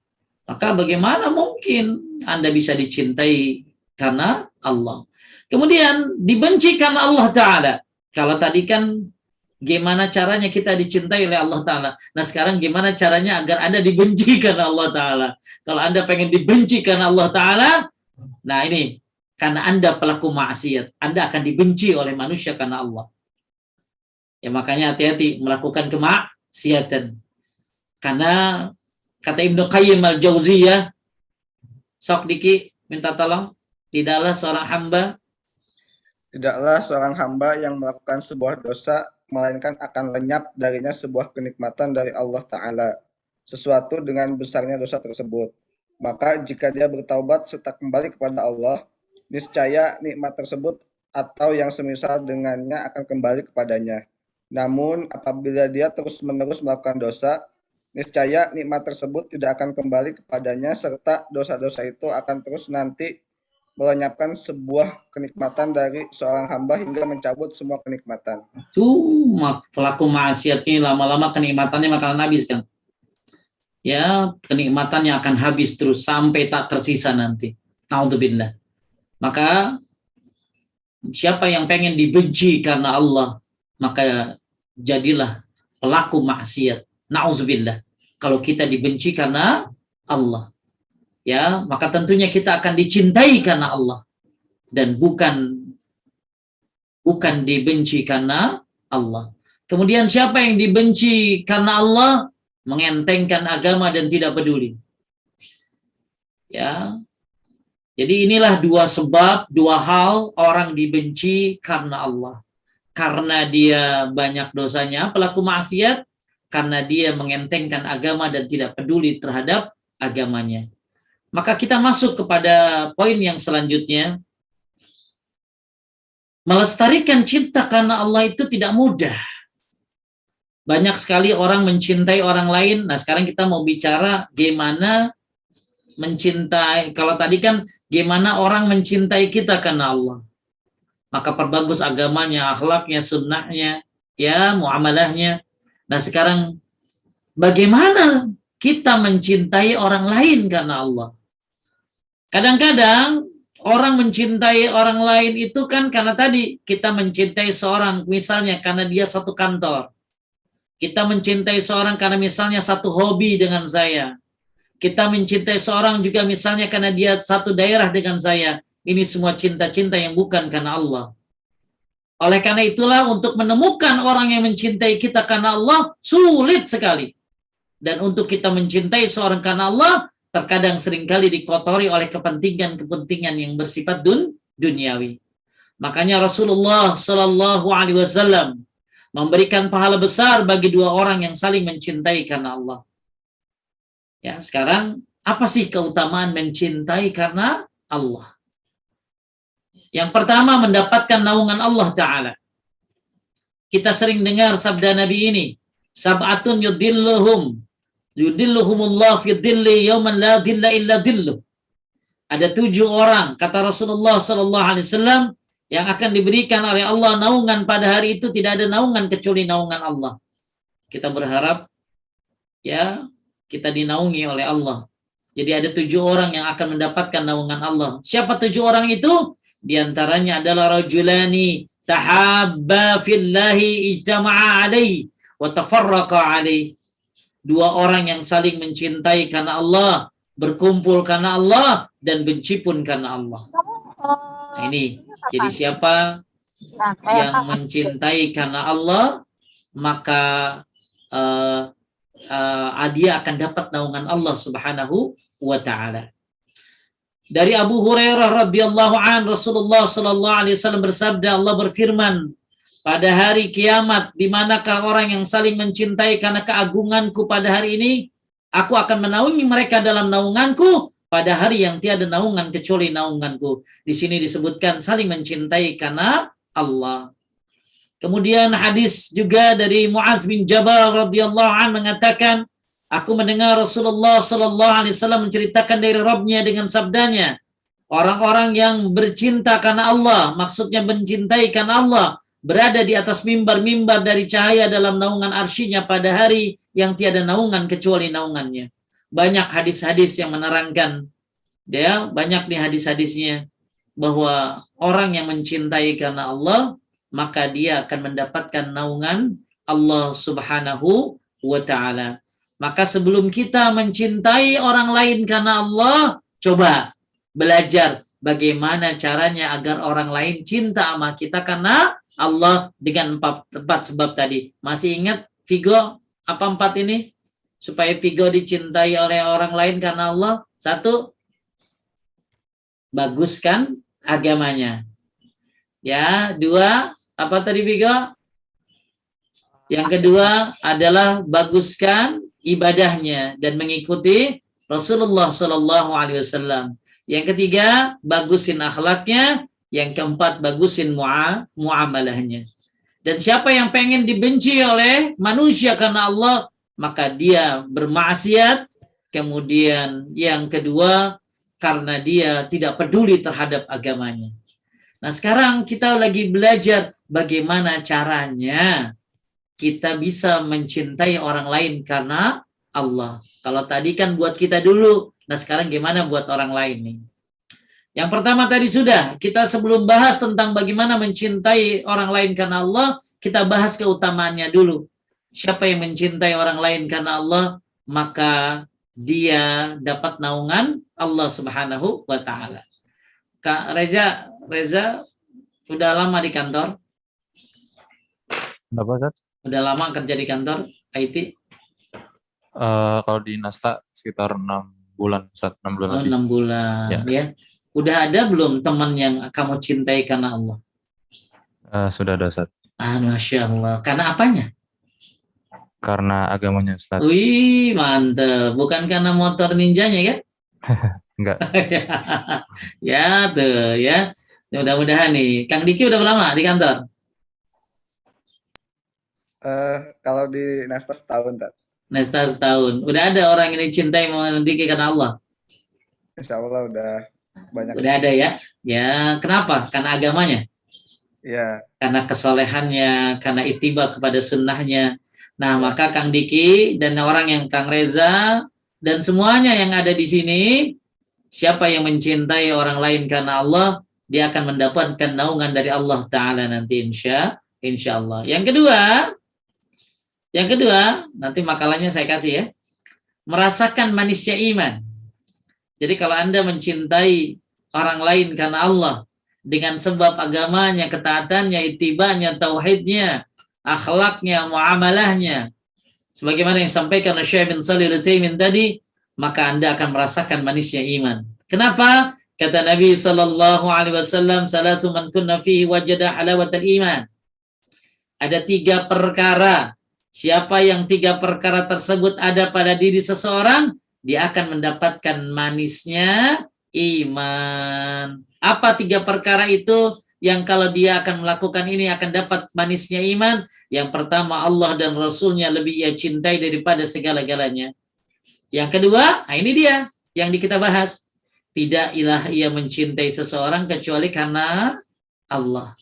Maka bagaimana mungkin Anda bisa dicintai karena Allah? Kemudian dibenci karena Allah Ta'ala. Kalau tadi kan gimana caranya kita dicintai oleh Allah Ta'ala. Nah sekarang gimana caranya agar Anda dibenci karena Allah Ta'ala. Kalau Anda pengen dibenci karena Allah Ta'ala, nah ini, karena Anda pelaku maksiat, Anda akan dibenci oleh manusia karena Allah. Ya makanya hati-hati melakukan kemaksiatan. Karena kata Ibnu Qayyim Al-Jauziyah, sok Diki minta tolong, Tidaklah seorang hamba Tidaklah seorang hamba yang melakukan sebuah dosa, melainkan akan lenyap darinya sebuah kenikmatan dari Allah Ta'ala, sesuatu dengan besarnya dosa tersebut. Maka jika dia bertaubat serta kembali kepada Allah, niscaya nikmat tersebut atau yang semisal dengannya akan kembali kepadanya. Namun apabila dia terus-menerus melakukan dosa, niscaya nikmat tersebut tidak akan kembali kepadanya serta dosa-dosa itu akan terus nanti melenyapkan sebuah kenikmatan dari seorang hamba hingga mencabut semua kenikmatan. pelaku maksiat ini lama-lama kenikmatannya bakalan habis kan. Ya, kenikmatannya akan habis terus sampai tak tersisa nanti. Naudzubillah. Maka siapa yang pengen dibenci karena Allah, maka jadilah pelaku maksiat. Nauzubillah. Kalau kita dibenci karena Allah, ya, maka tentunya kita akan dicintai karena Allah dan bukan dibenci karena Allah. Kemudian siapa yang dibenci karena Allah, mengentengkan agama dan tidak peduli. Ya. Jadi inilah dua sebab, dua hal orang dibenci karena Allah. Karena dia banyak dosanya, pelaku maksiat, karena dia mengentengkan agama dan tidak peduli terhadap agamanya. Maka kita masuk kepada poin yang selanjutnya. Melestarikan cinta karena Allah itu tidak mudah. Banyak sekali orang mencintai orang lain. Nah, sekarang kita mau bicara gimana mencintai. Kalau tadi kan gimana orang mencintai kita karena Allah. Maka perbagus agamanya, akhlaknya, sunnahnya, ya, muamalahnya. Nah, sekarang bagaimana kita mencintai orang lain karena Allah? Kadang-kadang orang mencintai orang lain itu kan karena tadi kita mencintai seorang misalnya karena dia satu kantor. Kita mencintai seorang karena misalnya satu hobi dengan saya. Kita mencintai seorang juga misalnya karena dia satu daerah dengan saya. Ini semua cinta-cinta yang bukan karena Allah. Oleh karena itulah untuk menemukan orang yang mencintai kita karena Allah sulit sekali. Dan untuk kita mencintai seorang karena Allah terkadang seringkali dikotori oleh kepentingan-kepentingan yang bersifat duniawi. Makanya Rasulullah Shallallahu Alaihi Wasallam memberikan pahala besar bagi dua orang yang saling mencintai karena Allah. Ya, sekarang apa sih keutamaan mencintai karena Allah? Yang pertama, mendapatkan naungan Allah Ta'ala. Kita sering dengar sabda Nabi ini, sab'atun yudilluhumullah fi dhilli yawman la dhilla illa dhilluh. Ada 7 orang, kata Rasulullah Sallallahu Alaihi Wasallam, yang akan diberikan oleh Allah naungan pada hari itu, tidak ada naungan kecuali naungan Allah. Kita berharap ya kita dinaungi oleh Allah. Jadi ada 7 orang yang akan mendapatkan naungan Allah. Siapa 7 orang itu? Di antaranya adalah rajulani tahabba fillahi ijtama'a alaihi wa tafarraqa alaihi. 2 orang yang saling mencintai karena Allah, berkumpul karena Allah, dan benci pun karena Allah. Nah, ini. Jadi siapa yang mencintai karena Allah, maka dia akan dapat naungan Allah Subhanahu wa Ta'ala. Dari Abu Hurairah radhiyallahu an, Rasulullah sallallahu alaihi wasallam bersabda, Allah berfirman, pada hari kiamat, di manakah orang yang saling mencintai karena keagunganku pada hari ini, aku akan menaungi mereka dalam naunganku pada hari yang tiada naungan kecuali naunganku. Di sini disebutkan saling mencintai karena Allah. Kemudian hadis juga dari Muaz bin Jabal radhiyallahu an mengatakan, aku mendengar Rasulullah sallallahu alaihi wasallam menceritakan dari Rabbnya dengan sabdanya, orang-orang yang bercinta karena Allah, maksudnya mencintai karena Allah, berada di atas mimbar-mimbar dari cahaya dalam naungan arsy-Nya pada hari yang tiada naungan kecuali naungannya. Banyak hadis-hadis yang menerangkan, ya, banyak nih hadis-hadisnya, bahwa orang yang mencintai karena Allah, maka dia akan mendapatkan naungan Allah Subhanahu wa Ta'ala. Maka sebelum kita mencintai orang lain karena Allah, coba belajar bagaimana caranya agar orang lain cinta sama kita karena Allah dengan 4 sebab tadi. Masih ingat Vigo apa 4 ini? Supaya Vigo dicintai oleh orang lain karena Allah. 1, baguskan agamanya. Ya, dua, apa tadi Vigo? Yang kedua adalah baguskan ibadahnya dan mengikuti Rasulullah Shallallahu Alaihi Wasallam. Yang ketiga, bagusin akhlaknya. Yang keempat, bagusin muamalahnya. Dan siapa yang pengen dibenci oleh manusia karena Allah, maka dia bermaksiat. Kemudian yang kedua, karena dia tidak peduli terhadap agamanya. Nah, sekarang kita lagi belajar bagaimana caranya kita bisa mencintai orang lain karena Allah. Kalau tadi kan buat kita dulu. Nah, sekarang gimana buat orang lain nih? Yang pertama tadi sudah, kita sebelum bahas tentang bagaimana mencintai orang lain karena Allah, kita bahas keutamaannya dulu. Siapa yang mencintai orang lain karena Allah, maka dia dapat naungan Allah Subhanahu wa taala. Kak Reza udah lama di kantor? Kenapa, Ustaz? Udah lama kerja di kantor IT? Kalau di Nasta sekitar 6 bulan, Ustaz, 6 bulan Oh, lebih. 6 bulan Ya. ya. Udah ada belum teman yang kamu cintai karena Allah? Sudah ada, Ustaz. Masya Allah. Karena apanya? Karena agamanya, Ustaz. Wih, mantep. Bukan karena motor ninjanya kan? Enggak. Ya tuh ya. Mudah-mudahan nih. Kang Diki udah lama di kantor? Kalau di Nasta setahun, Tat. Nesta setahun. Udah ada orang yang dicintai mau Diki karena Allah? Insya Allah udah banyak. Udah ada ya? Ya, kenapa? Karena agamanya? Ya, Karena kesolehannya, karena ittiba kepada sunnahnya. Nah, maka Kang Diki dan orang yang Kang Reza dan semuanya yang ada di sini, siapa yang mencintai orang lain karena Allah, dia akan mendapatkan naungan dari Allah Ta'ala nanti insya Allah. Yang kedua, nanti makalahnya saya kasih ya. Merasakan manisnya iman. Jadi kalau Anda mencintai orang lain karena Allah, dengan sebab agamanya, ketaatannya, itibanya, tauhidnya, akhlaknya, muamalahnya, sebagaimana yang disampaikan oleh Syekh bin Shalih Al-Utsaimin tadi, maka Anda akan merasakan manisnya iman. Kenapa? Kata Nabi sallallahu alaihi wasallam, "Salatu man kunna fihi wajada halawatal iman." Ada 3 perkara. Siapa yang 3 perkara tersebut ada pada diri seseorang, dia akan mendapatkan manisnya iman. Apa 3 perkara itu yang kalau dia akan melakukan ini akan dapat manisnya iman? Yang pertama, Allah dan Rasulnya lebih ia cintai daripada segala-galanya. Yang kedua, ini dia yang kita bahas. Tidaklah ia mencintai seseorang kecuali karena Allah.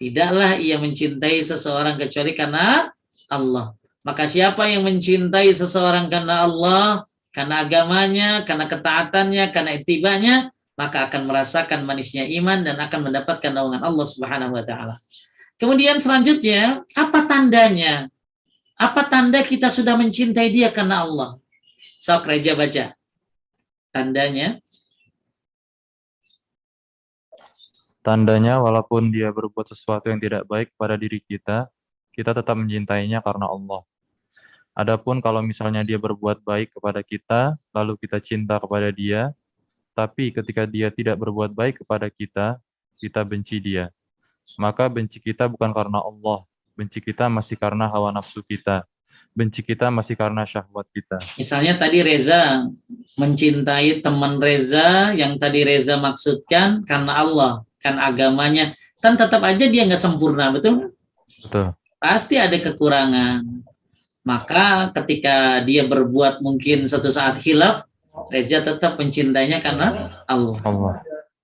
Tidaklah ia mencintai seseorang kecuali karena Allah. Maka siapa yang mencintai seseorang karena Allah, karena agamanya, karena ketaatannya, karena itibanya, maka akan merasakan manisnya iman dan akan mendapatkan naungan Allah Subhanahu wa taala. Kemudian selanjutnya, apa tandanya? Apa tanda kita sudah mencintai dia karena Allah? Sok Reja baca. Tandanya. Tandanya walaupun dia berbuat sesuatu yang tidak baik pada diri kita tetap mencintainya karena Allah. Adapun kalau misalnya dia berbuat baik kepada kita, lalu kita cinta kepada dia, tapi ketika dia tidak berbuat baik kepada kita benci dia. Maka benci kita bukan karena Allah, benci kita masih karena hawa nafsu kita, benci kita masih karena syahwat kita. Misalnya tadi Reza mencintai teman Reza yang tadi Reza maksudkan karena Allah, kan agamanya, kan tetap aja dia nggak sempurna, betul? Betul. Pasti ada kekurangan. Maka ketika dia berbuat mungkin suatu saat khilaf, Reza tetap mencintainya karena Allah.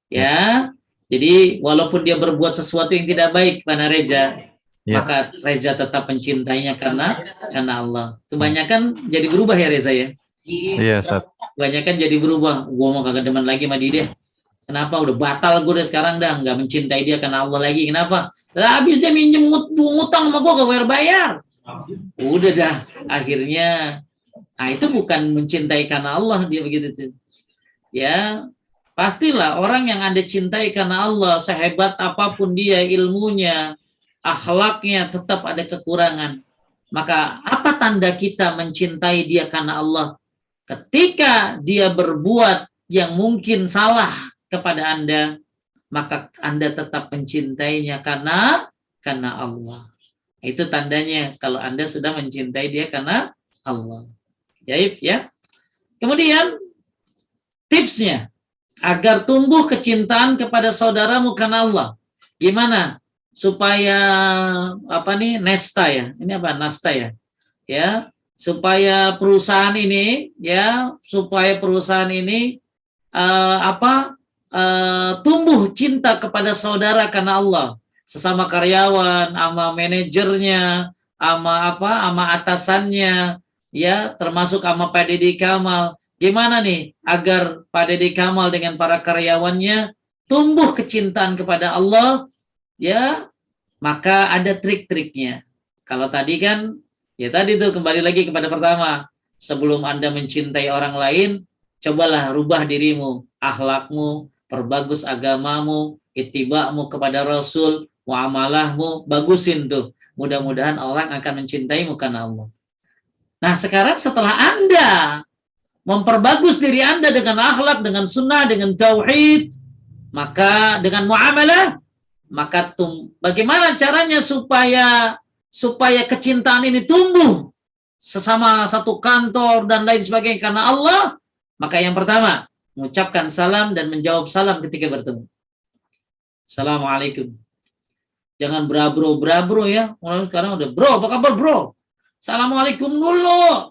Ya, jadi walaupun dia berbuat sesuatu yang tidak baik pada Reza, maka Reza tetap mencintainya karena Allah. Kebanyakan jadi berubah ya Reza ya? Iya, Ustaz. Kebanyakan jadi berubah. Gua mau kagak demen lagi sama dia. Kenapa? Udah batal gue udah sekarang dah. Nggak mencintai dia karena Allah lagi. Kenapa? Lah habis dia minjem ngutang sama gue gak bayar. Udah dah. Akhirnya, itu bukan mencintai karena Allah dia begitu tuh. Ya, pastilah orang yang Anda cintai karena Allah, sehebat apapun dia ilmunya, akhlaknya, tetap ada kekurangan. Maka apa tanda kita mencintai dia karena Allah? Ketika dia berbuat yang mungkin salah kepada Anda, maka Anda tetap mencintainya karena Allah. Itu tandanya kalau Anda sudah mencintai dia karena Allah. Ya. Kemudian tipsnya agar tumbuh kecintaan kepada saudaramu karena Allah. Gimana supaya nesta ya? Ini apa? Nasta ya? Ya, supaya perusahaan ini tumbuh cinta kepada saudara karena Allah, sesama karyawan, sama manajernya, sama atasannya, ya, termasuk sama Pak Deddy Kamal. Gimana nih agar Pak Deddy Kamal dengan para karyawannya tumbuh kecintaan kepada Allah? Ya, maka ada trik-triknya. Kalau tadi kan, ya tadi tuh kembali lagi kepada pertama, sebelum Anda mencintai orang lain, cobalah rubah dirimu, akhlakmu, perbagus agamamu, ittiba'mu kepada Rasul, muamalahmu, bagusin tuh. Mudah-mudahan orang akan mencintaimu karena Allah. Nah sekarang setelah Anda memperbagus diri Anda dengan akhlak, dengan sunnah, dengan tauhid, maka dengan muamalah, maka bagaimana caranya supaya kecintaan ini tumbuh sesama satu kantor dan lain sebagainya karena Allah? Maka yang pertama, mengucapkan salam dan menjawab salam ketika bertemu. Assalamualaikum. Jangan brabro ya. Orang sekarang udah bro, apa kabar bro? Assalamualaikum dulu.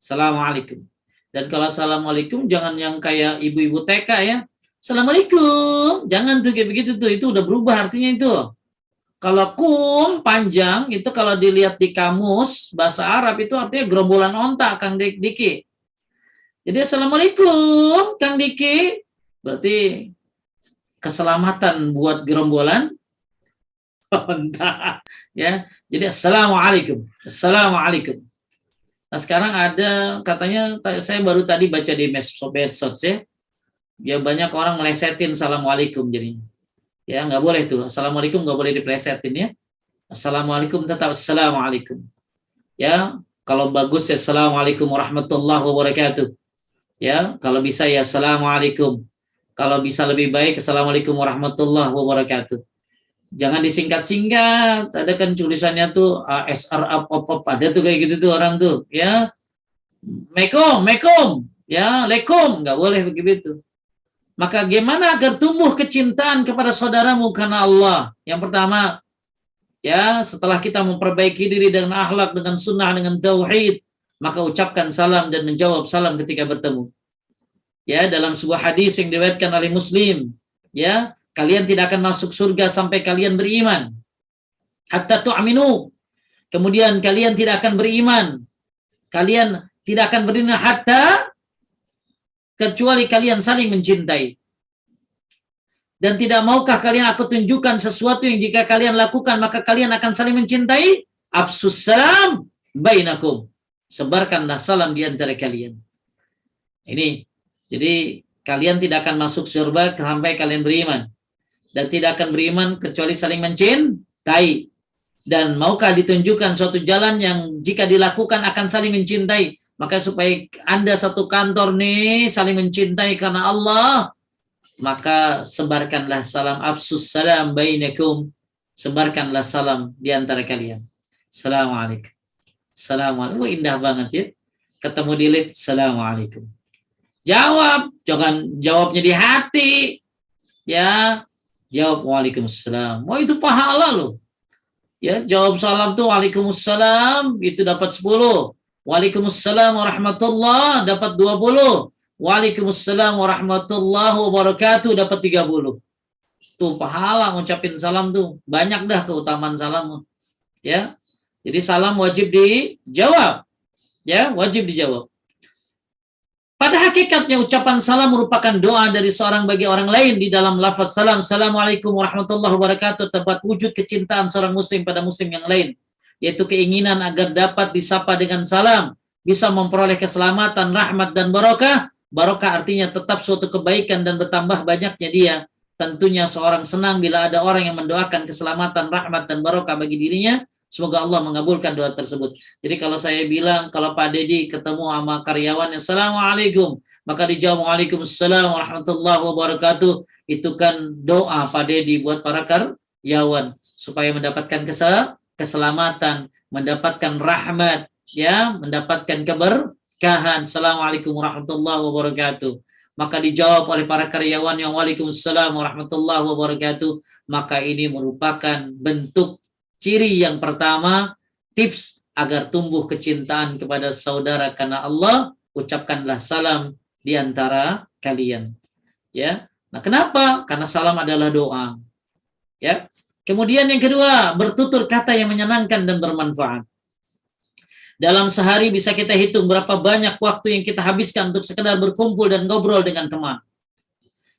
Assalamualaikum. Dan kalau assalamualaikum jangan yang kayak ibu-ibu TK ya. Assalamualaikum. Jangan tuh kayak begitu tuh. Itu udah berubah artinya itu. Kalau kum panjang itu kalau dilihat di kamus bahasa Arab itu artinya gerombolan onta, Kang Diki. Jadi assalamualaikum Kang Diki berarti keselamatan buat gerombolan onta ya. Jadi assalamualaikum. Nah sekarang ada katanya saya baru tadi baca di medsos ya. Ya banyak orang melesetin assalamualaikum jadinya. Ya nggak boleh tuh. Assalamualaikum nggak boleh diplesetin ya. Assalamualaikum tetap assalamualaikum. Ya kalau bagus ya assalamualaikum warahmatullahi wabarakatuh. Ya kalau bisa ya assalamualaikum. Kalau bisa lebih baik assalamualaikum warahmatullahi wabarakatuh. Jangan disingkat-singkat. Ada kan tulisannya tuh ASR ada tuh kayak gitu tuh orang tuh ya. Mekom ya lekom nggak boleh begitu. Maka gimana agar tumbuh kecintaan kepada saudaramu karena Allah? Yang pertama, ya setelah kita memperbaiki diri dengan akhlak, dengan sunnah, dengan tauhid, maka ucapkan salam dan menjawab salam ketika bertemu. Ya dalam sebuah hadis yang diriwayatkan oleh Muslim, ya kalian tidak akan masuk surga sampai kalian beriman. Hatta tu'minu. Kemudian kalian tidak akan beriman. Kalian tidak akan beriman hatta kecuali kalian saling mencintai. Dan tidak maukah kalian aku tunjukkan sesuatu yang jika kalian lakukan maka kalian akan saling mencintai? Afsus salam bainakum. Sebarkanlah salam di antara kalian. Ini. Jadi kalian tidak akan masuk surga sampai kalian beriman. Dan tidak akan beriman kecuali saling mencintai. Dan maukah ditunjukkan suatu jalan yang jika dilakukan akan saling mencintai? Maka supaya Anda satu kantor nih saling mencintai karena Allah, maka sebarkanlah salam afsus salam bainakum. Sebarkanlah salam di antara kalian. Assalamualaikum. Assalamualaikum. Indah banget ya. Ketemu di lift, assalamualaikum. Jawab, jangan jawabnya di hati. Ya, jawab waalaikumsalam. Oh itu pahala loh. Ya, jawab salam tuh waalaikumsalam itu dapat 10. Waalaikumsalam warahmatullahi dapat 20. Waalaikumsalam warahmatullahi wabarakatuh dapat 30. Tuh pahala ngucapin salam tuh. Banyak dah keutamaan salam. Ya. Jadi salam wajib dijawab. Ya, wajib dijawab. Pada hakikatnya ucapan salam merupakan doa dari seorang bagi orang lain di dalam lafaz salam. Assalamualaikum warahmatullahi wabarakatuh terdapat wujud kecintaan seorang muslim pada muslim yang lain. Yaitu keinginan agar dapat disapa dengan salam, bisa memperoleh keselamatan, rahmat, dan barokah. Barokah artinya tetap suatu kebaikan dan bertambah banyaknya dia. Tentunya seorang senang bila ada orang yang mendoakan keselamatan, rahmat, dan barokah bagi dirinya. Semoga Allah mengabulkan doa tersebut. Jadi kalau saya bilang, kalau Pak Dedi ketemu sama karyawannya, Assalamualaikum, maka dijawab Waalaikumsalam warahmatullahi wabarakatuh. Itu kan doa Pak Dedi buat para karyawan supaya mendapatkan keselamatan, mendapatkan rahmat, ya, mendapatkan keberkahan. Assalamualaikum warahmatullahi wabarakatuh. Maka dijawab oleh para karyawan yang Waalaikumsalam warahmatullahi wabarakatuh. Maka ini merupakan bentuk ciri yang pertama, tips agar tumbuh kecintaan kepada saudara karena Allah, ucapkanlah salam di antara kalian. Ya. Nah, kenapa? Karena salam adalah doa. Ya. Kemudian yang kedua, bertutur kata yang menyenangkan dan bermanfaat. Dalam sehari bisa kita hitung berapa banyak waktu yang kita habiskan untuk sekedar berkumpul dan ngobrol dengan teman.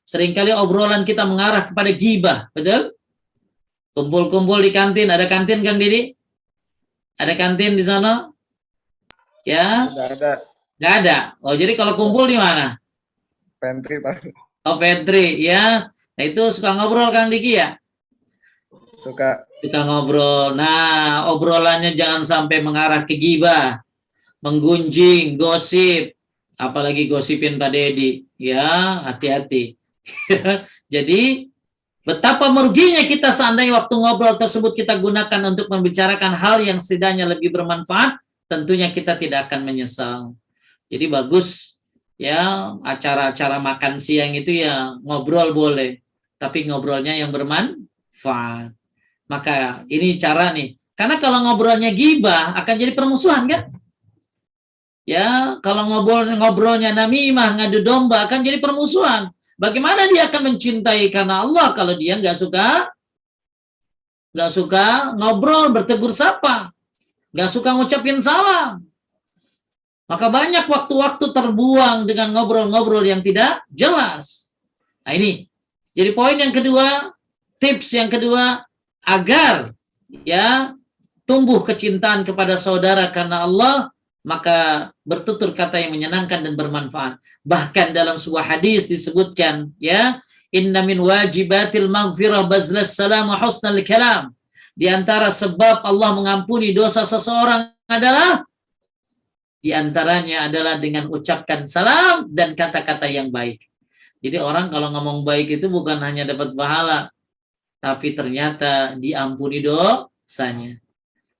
Seringkali obrolan kita mengarah kepada ghibah, betul? Kumpul-kumpul di kantin, ada kantin Kang Didi? Ada kantin di sana? Ya? Tidak ada. Nggak ada. Oh, jadi kalau kumpul di mana? Pantry, Pak. Oh, pantry, ya. Nah, itu suka ngobrol Kang Diki ya? Suka. Kita ngobrol. Nah, obrolannya jangan sampai mengarah ke ghibah, menggunjing, gosip, apalagi gosipin Pak Dedi. Ya, hati-hati. Jadi, betapa meruginya kita seandainya waktu ngobrol tersebut kita gunakan untuk membicarakan hal yang setidaknya lebih bermanfaat, tentunya kita tidak akan menyesal. Jadi bagus ya, acara-acara makan siang itu ya ngobrol boleh, tapi ngobrolnya yang bermanfaat. Maka ini cara nih. Karena kalau ngobrolnya ghibah akan jadi permusuhan kan? Ya, kalau ngobrolnya namimah, ngadu domba akan jadi permusuhan. Bagaimana dia akan mencintai karena Allah kalau dia nggak suka ngobrol, bertegur sapa, nggak suka ngucapin salam. Maka banyak waktu-waktu terbuang dengan ngobrol-ngobrol yang tidak jelas. Nah ini, jadi poin yang kedua, tips yang kedua, agar ya tumbuh kecintaan kepada saudara karena Allah, maka bertutur kata yang menyenangkan dan bermanfaat. Bahkan dalam sebuah hadis disebutkan, ya, inna min wajibatil maghfirah bazlas salam wa husnal kalam. Di antara sebab Allah mengampuni dosa seseorang adalah, di antaranya adalah dengan ucapkan salam dan kata-kata yang baik. Jadi orang kalau ngomong baik itu bukan hanya dapat pahala, tapi ternyata diampuni dosanya.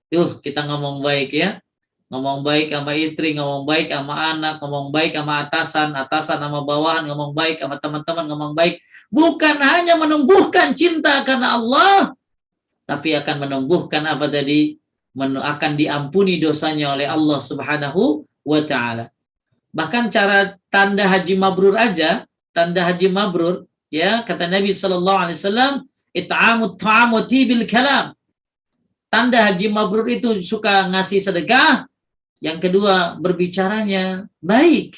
Yuk kita ngomong baik ya. Ngomong baik sama istri, ngomong baik sama anak, ngomong baik sama atasan sama bawahan, ngomong baik sama teman-teman, ngomong baik. Bukan hanya menumbuhkan cinta karena Allah, tapi akan menumbuhkan apa tadi? Akan diampuni dosanya oleh Allah Subhanahu wa Ta'ala. Bahkan cara tanda haji mabrur aja, tanda haji mabrur, ya kata Nabi SAW, it'amut ta'amuti bil kalam. Tanda haji mabrur itu suka ngasih sedekah. Yang kedua, berbicaranya baik.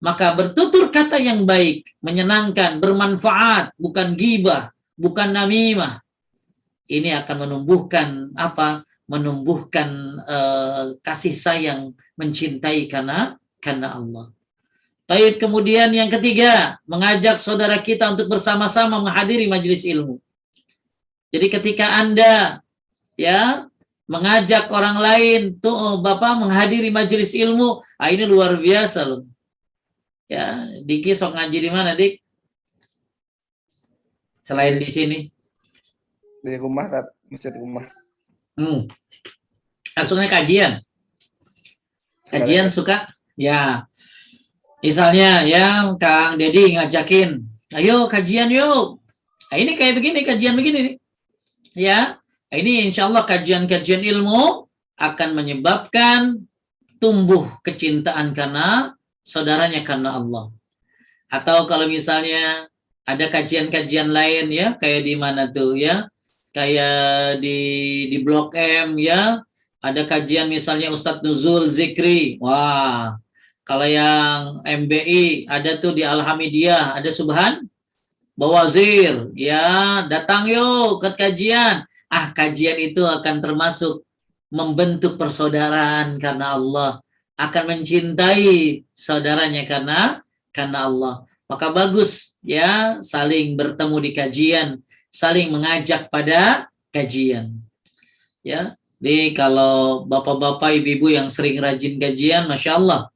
Maka bertutur kata yang baik, menyenangkan, bermanfaat, bukan ghibah, bukan namimah. Ini akan menumbuhkan apa? Menumbuhkan kasih sayang, mencintai karena Allah. Baik, kemudian yang ketiga, mengajak saudara kita untuk bersama-sama menghadiri majelis ilmu. Jadi ketika Anda ya mengajak orang lain tuh Bapak menghadiri majelis ilmu, ini luar biasa loh. Ya, Diki sok ngaji di mana, Dik? Selain di sini. Di rumah, masjid rumah. Langsungnya kajian. Kajian suka? Ya. Misalnya ya Kang Dedi ngajakin, ayo kajian yuk. Nah, ini kayak begini, kajian begini nih. Ya. Ini insya Allah kajian-kajian ilmu akan menyebabkan tumbuh kecintaan karena saudaranya karena Allah. Atau kalau misalnya ada kajian-kajian lain ya, kayak di mana tuh ya, kayak di Blok M ya, ada kajian misalnya Ustadz Nuzul Zikri. Wah, kalau yang MBI ada tuh di Alhamidiyah, ada Subhan Bawazir ya, datang yuk ke kajian. Kajian itu akan termasuk membentuk persaudaraan karena Allah, akan mencintai saudaranya karena Allah. Maka bagus ya saling bertemu di kajian, saling mengajak pada kajian. Ya, jadi kalau bapak-bapak, ibu-ibu yang sering rajin gajian, masya Allah,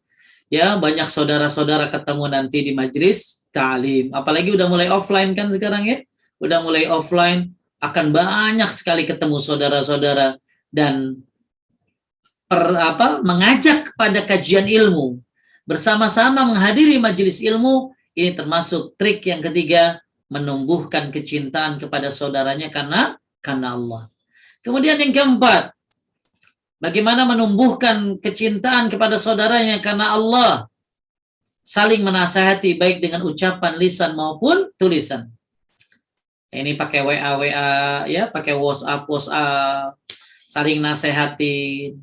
ya banyak saudara-saudara ketemu nanti di majelis ta'lim. Apalagi udah mulai offline kan sekarang ya, udah mulai offline, akan banyak sekali ketemu saudara-saudara dan mengajak pada kajian ilmu, bersama-sama menghadiri majelis ilmu. Ini termasuk trik yang ketiga, menumbuhkan kecintaan kepada saudaranya karena Allah. Kemudian yang keempat, bagaimana menumbuhkan kecintaan kepada saudaranya karena Allah? Saling menasihati baik dengan ucapan lisan maupun tulisan. Ini pakai WA ya, pakai WhatsApp, saling nasehatin.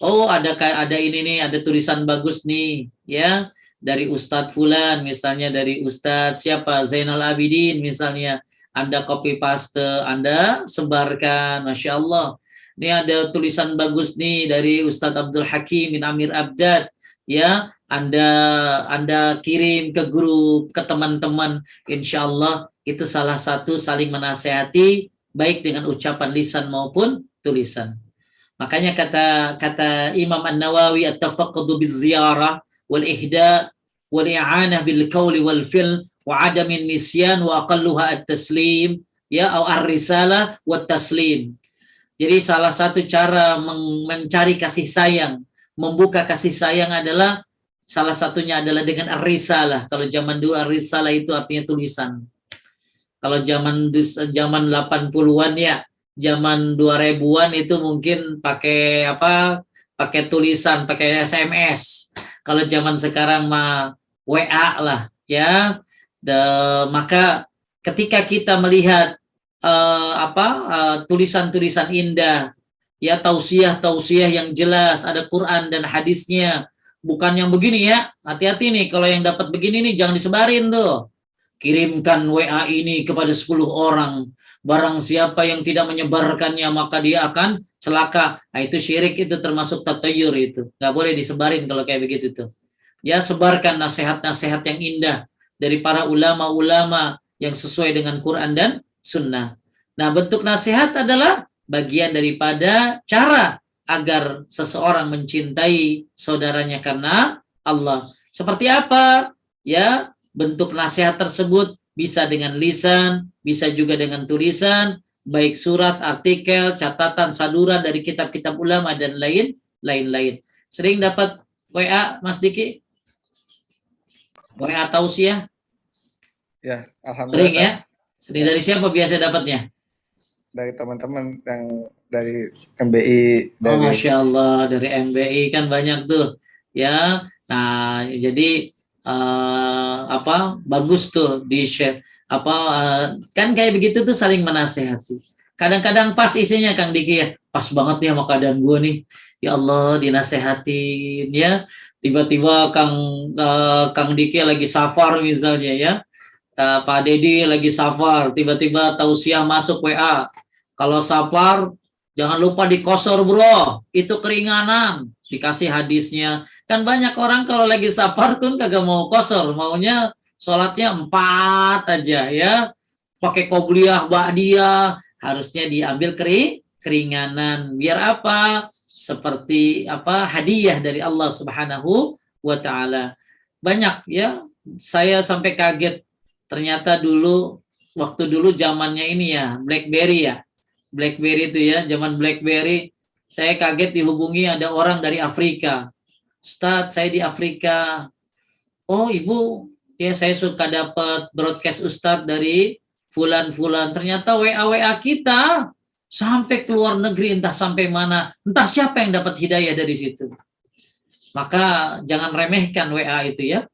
Oh, ada ini nih, ada tulisan bagus nih, ya, dari Ustadz Fulan, misalnya dari Ustadz siapa, Zainal Abidin misalnya. Anda copy paste, Anda sebarkan, Masya Allah. Ini ada tulisan bagus nih dari Ustadz Abdul Hakim bin Amir Abdad, ya, Anda kirim ke grup, ke teman-teman. Insya Allah itu salah satu saling menasehati baik dengan ucapan lisan maupun tulisan. Makanya kata Imam An-Nawawi, at-tafaqqudu biz-ziyarah wal ihda wal i'anah bil qawli wal fi'l wa adamin nisyan wa aqalluha at-taslim, ya, atau ar-risalah wa taslim. Jadi salah satu cara mencari kasih sayang, membuka kasih sayang adalah salah satunya adalah dengan ar-risalah. Kalau zaman dulu ar-risalah itu artinya tulisan. Kalau zaman 80-an ya, zaman 2000-an itu mungkin pakai pakai tulisan, pakai SMS. Kalau zaman sekarang mah WA lah, ya. Maka ketika kita melihat tulisan-tulisan indah, ya, tausiah yang jelas, ada Quran dan hadisnya, bukan yang begini ya. Hati-hati nih, kalau yang dapat begini nih jangan disebarin tuh. Kirimkan WA ini kepada 10 orang. Barang siapa yang tidak menyebarkannya maka dia akan celaka. Nah, itu syirik, itu termasuk tatayur itu. Nggak boleh disebarin kalau kayak begitu tuh. Ya, sebarkan nasihat-nasihat yang indah dari para ulama-ulama yang sesuai dengan Quran dan Sunnah. Nah, bentuk nasihat adalah bagian daripada cara agar seseorang mencintai saudaranya karena Allah. Seperti apa? Ya, bentuk nasihat tersebut bisa dengan lisan, bisa juga dengan tulisan, baik surat, artikel, catatan, saduran dari kitab-kitab ulama dan lain-lain. Sering dapat WA, Mas Diki? WA tausiah? Ya, alhamdulillah. Sering ya? Sering dari siapa biasa dapatnya? Dari teman-teman yang dari MBI. Oh, Masya Allah, dari MBI kan banyak tuh, ya. Nah, jadi bagus tuh di share kan kayak begitu tuh, saling menasehati. Kadang-kadang pas isinya Kang Diki ya, pas banget nih sama keadaan gue nih, ya Allah, dinasehatin ya. Tiba-tiba Kang Diki lagi safar misalnya ya, Pak Dedi lagi safar, tiba-tiba tausiah masuk WA, kalau safar jangan lupa dikosor bro, itu keringanan. Dikasih hadisnya. Kan banyak orang kalau lagi safar tuh kagak mau kosor, maunya sholatnya 4 aja ya. Pakai qobliyah, ba'diyah, harusnya diambil keringanan. Biar apa? Seperti hadiah dari Allah Subhanahu wa taala. Banyak ya, saya sampai kaget. Ternyata waktu dulu zamannya ini ya, BlackBerry ya. BlackBerry itu ya, zaman BlackBerry, saya kaget dihubungi ada orang dari Afrika. Ustadz, saya di Afrika. Oh, Ibu, ya saya suka dapat broadcast Ustadz dari fulan-fulan. Ternyata WA kita sampai ke luar negeri, entah sampai mana. Entah siapa yang dapat hidayah dari situ. Maka jangan remehkan WA itu ya.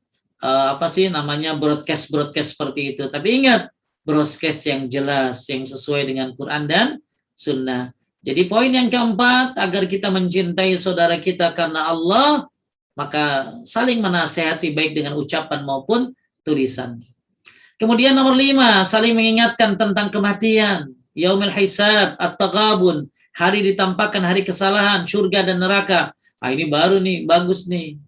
Namanya broadcast seperti itu. Tapi ingat, broadcast yang jelas, yang sesuai dengan Quran dan Sunnah. Jadi poin yang keempat, agar kita mencintai saudara kita karena Allah, maka saling menasehati baik dengan ucapan maupun tulisan. Kemudian nomor 5, saling mengingatkan tentang kematian, yaumil hisab, at-taghabun, hari ditampakkan hari kesalahan, surga dan neraka. Ah, ini baru nih, bagus nih.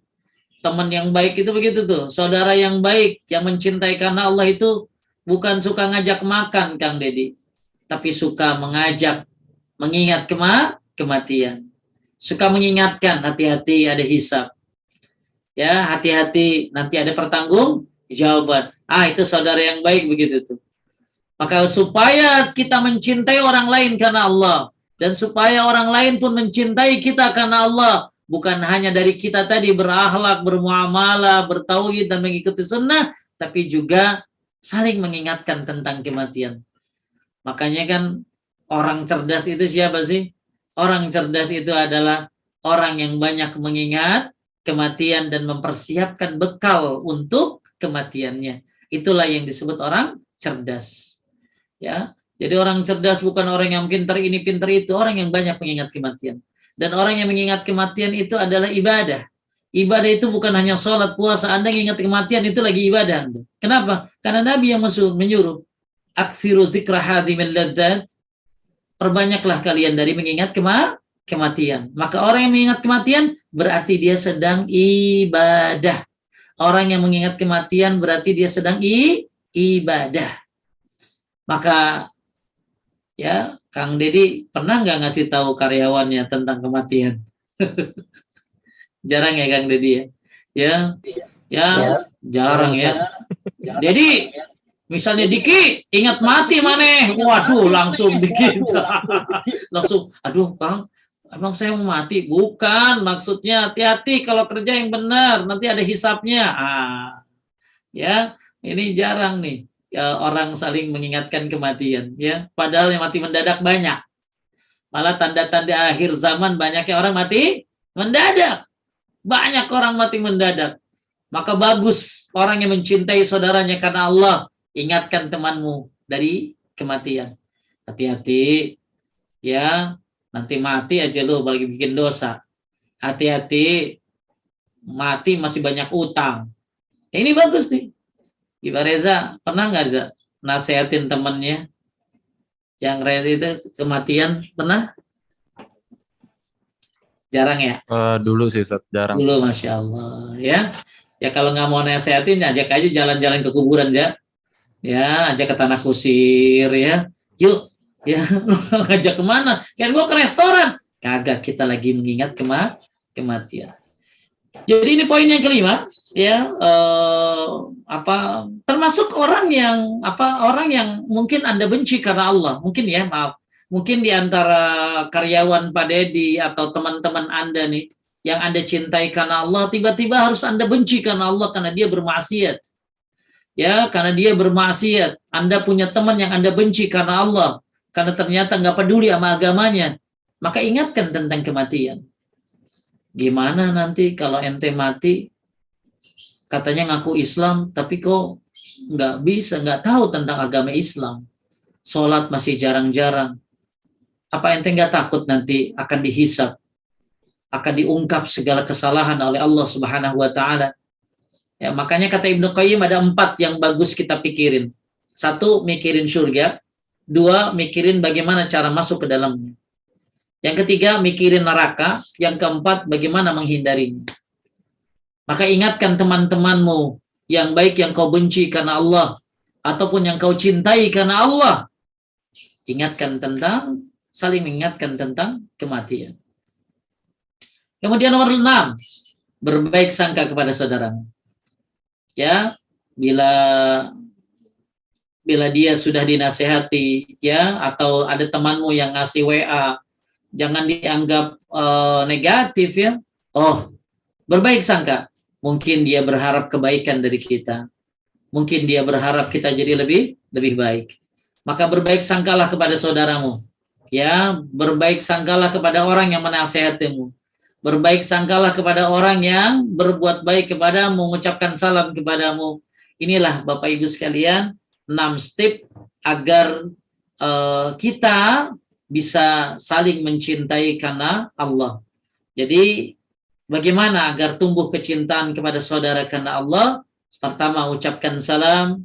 Teman yang baik itu begitu tuh, saudara yang baik, yang mencintai karena Allah itu bukan suka ngajak makan, Kang Dedi, tapi suka mengingat kematian. Suka mengingatkan, hati-hati ada hisab. Ya, hati-hati nanti ada pertanggungjawaban. Itu saudara yang baik begitu tuh. Maka supaya kita mencintai orang lain karena Allah, dan supaya orang lain pun mencintai kita karena Allah, bukan hanya dari kita tadi berakhlak, bermuamalah, bertauhid dan mengikuti sunnah, tapi juga saling mengingatkan tentang kematian. Makanya kan orang cerdas itu siapa sih? Orang cerdas itu adalah orang yang banyak mengingat kematian dan mempersiapkan bekal untuk kematiannya. Itulah yang disebut orang cerdas. Ya, jadi orang cerdas bukan orang yang pintar ini pintar itu, orang yang banyak mengingat kematian. Dan orang yang mengingat kematian itu adalah ibadah. Ibadah itu bukan hanya sholat, puasa. Anda mengingat kematian itu lagi ibadah. Kenapa? Karena Nabi yang menyuruh, aktsiru dzikra hadhimil ladzat, perbanyaklah kalian dari mengingat kematian. Maka orang yang mengingat kematian berarti dia sedang ibadah. Orang yang mengingat kematian berarti dia sedang ibadah. Maka ya, Kang Dedi pernah nggak ngasih tahu karyawannya tentang kematian? Jarang ya Kang Dedi ya? Ya, jarang ya. Jadi misalnya Diki ingat mati maneh, waduh langsung Diki langsung, aduh Kang, emang saya mau mati? Bukan, maksudnya hati-hati kalau kerja yang benar, nanti ada hisapnya. Ya, ini jarang nih. Ya, orang saling mengingatkan kematian, ya. Padahal yang mati mendadak banyak. Malah tanda-tanda akhir zaman banyaknya orang mati mendadak. Banyak orang mati mendadak. Maka bagus orang yang mencintai saudaranya karena Allah, ingatkan temanmu dari kematian. Hati-hati, ya. Nanti mati aja lo bagi bikin dosa. Hati-hati, mati masih banyak utang. Ini bagus nih. Ibu Reza, pernah nggak Reza nasehatin temennya yang Reza itu kematian? Pernah? Jarang ya? Dulu sih, Ustaz, jarang. Dulu, Masya Allah. Ya, ya kalau nggak mau nasehatin, ajak aja jalan-jalan ke kuburan, ya. Ya, ajak ke tanah kusir, ya. Yuk, ya, ngajak kemana? Kan gua ke restoran. Kagak, kita lagi mengingat kematian. Jadi ini poin yang kelima, ya, termasuk orang yang mungkin Anda benci karena Allah, mungkin ya, maaf, mungkin di antara karyawan Pak Dedi atau teman-teman Anda nih, yang Anda cintai karena Allah, tiba-tiba harus Anda benci karena Allah karena dia bermaksiat, ya, karena dia bermaksiat. Anda punya teman yang Anda benci karena Allah, karena ternyata nggak peduli sama agamanya, maka ingatkan tentang kematian. Gimana nanti kalau ente mati, katanya ngaku Islam, tapi kok nggak tahu tentang agama Islam. Sholat masih jarang-jarang. Apa ente nggak takut nanti akan dihisab, akan diungkap segala kesalahan oleh Allah Subhanahu wa Ta'ala? Ya, makanya kata Ibnu Qayyim ada 4 yang bagus kita pikirin. 1, mikirin surga. 2, mikirin bagaimana cara masuk ke dalamnya. Yang ketiga, mikirin neraka. Yang keempat, bagaimana menghindarinya. Maka ingatkan teman-temanmu yang baik yang kau benci karena Allah, ataupun yang kau cintai karena Allah. Saling mengingatkan tentang kematian. Kemudian nomor 6, berbaik sangka kepada saudaramu. Ya, bila dia sudah dinasehati, ya, atau ada temanmu yang ngasih WA, jangan dianggap negatif, ya. Oh, berbaik sangka. Mungkin dia berharap kebaikan dari kita. Mungkin dia berharap kita jadi lebih baik. Maka berbaik sangkalah kepada saudaramu. Ya, berbaik sangkalah kepada orang yang menasehatimu. Berbaik sangkalah kepada orang yang berbuat baik kepadamu, mengucapkan salam kepadamu. Inilah Bapak Ibu sekalian, 6 step agar kita bisa saling mencintai karena Allah. Jadi bagaimana agar tumbuh kecintaan kepada saudara karena Allah? Pertama, ucapkan salam,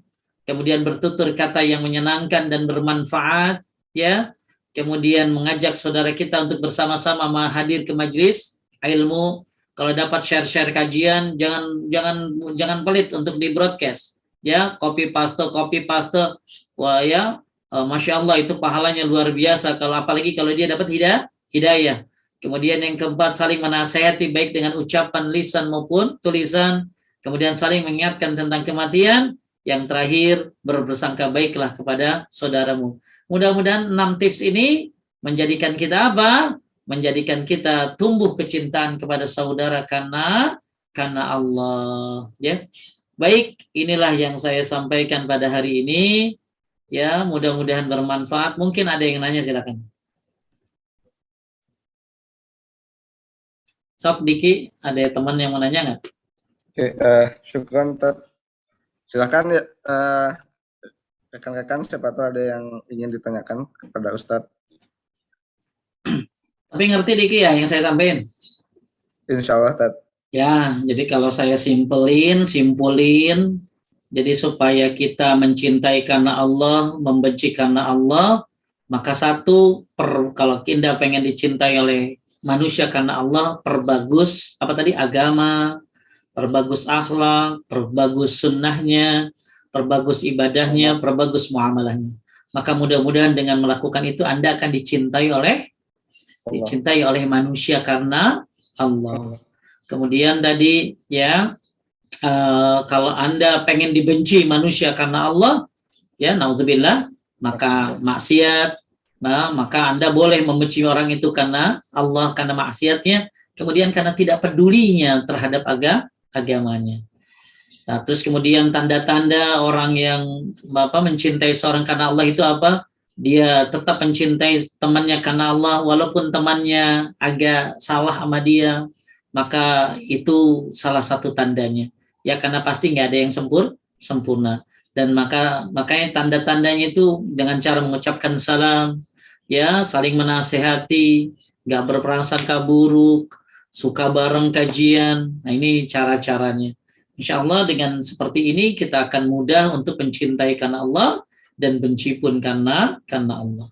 kemudian bertutur kata yang menyenangkan dan bermanfaat, ya. Kemudian mengajak saudara kita untuk bersama-sama hadir ke majelis ilmu. Kalau dapat share kajian, jangan pelit untuk di broadcast, ya. Copy paste. Wah, ya, Masya Allah, itu pahalanya luar biasa. Apalagi kalau dia dapat hidayah. Kemudian yang keempat, saling menasehati baik dengan ucapan lisan maupun tulisan. Kemudian saling mengingatkan tentang kematian. Yang terakhir, bersangka baiklah kepada saudaramu. Mudah-mudahan 6 tips ini menjadikan kita apa? Menjadikan kita tumbuh kecintaan kepada saudara karena Allah. Ya, baik, inilah yang saya sampaikan pada hari ini. Ya, mudah-mudahan bermanfaat. Mungkin ada yang nanya, silakan. Sob, Diki, ada teman yang mau nanya nggak? Oke, syukron Ustaz. Silakan ya, rekan-rekan, siapa tahu ada yang ingin ditanyakan kepada Ustadz. Tapi ngerti Diki ya yang saya sampaikan? Insya Allah, Ustadz. Ya, jadi kalau saya simpulin, jadi supaya kita mencintai karena Allah, membenci karena Allah, maka satu, kalau kita pengen dicintai oleh manusia karena Allah, perbagus apa tadi, agama, perbagus akhlak, perbagus sunnahnya, perbagus ibadahnya, perbagus muamalahnya. Maka mudah-mudahan dengan melakukan itu Anda akan dicintai oleh manusia karena Allah. Kemudian tadi ya, kalau Anda pengen dibenci manusia karena Allah, ya naudzubillah, maka maksiat, maka Anda boleh membenci orang itu karena Allah, karena maksiatnya, kemudian karena tidak pedulinya terhadap agamanya. Nah, terus kemudian tanda-tanda orang yang mencintai seorang karena Allah itu apa? Dia tetap mencintai temannya karena Allah walaupun temannya agak salah sama dia, maka itu salah satu tandanya. Ya, karena pasti nggak ada yang sempurna. Dan makanya tanda-tandanya itu dengan cara mengucapkan salam, ya, saling menasehati, nggak berprasangka buruk, suka bareng kajian. Nah, ini cara-caranya. Insya Allah dengan seperti ini kita akan mudah untuk mencintai karena Allah dan benci pun karena Allah.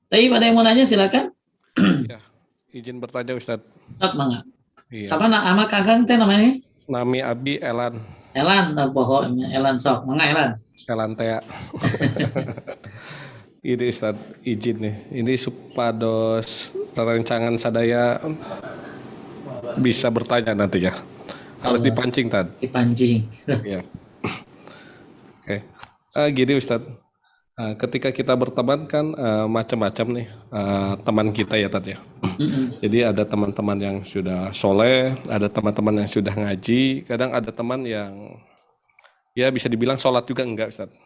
Tapi ada yang mau nanya, silakan. Ya, izin bertanya Ustadz. Ustadz, mangga. Iya. Siapa nama kakang teh namanya? Nami Abi Elan. Elan, pokoknya Elan sok. Mangga Elan. Elan Tea. Ini Ustadz, izin nih. Ini supados rancangan sadaya bisa bertanya nantinya. Harus dipancing, Tad. Dipancing. Ya. Oke. Gini Ustadz, ketika kita berteman kan macam-macam nih teman kita ya Tad ya. Jadi ada teman-teman yang sudah soleh, ada teman-teman yang sudah ngaji, kadang ada teman yang ya bisa dibilang sholat juga enggak Ustadz.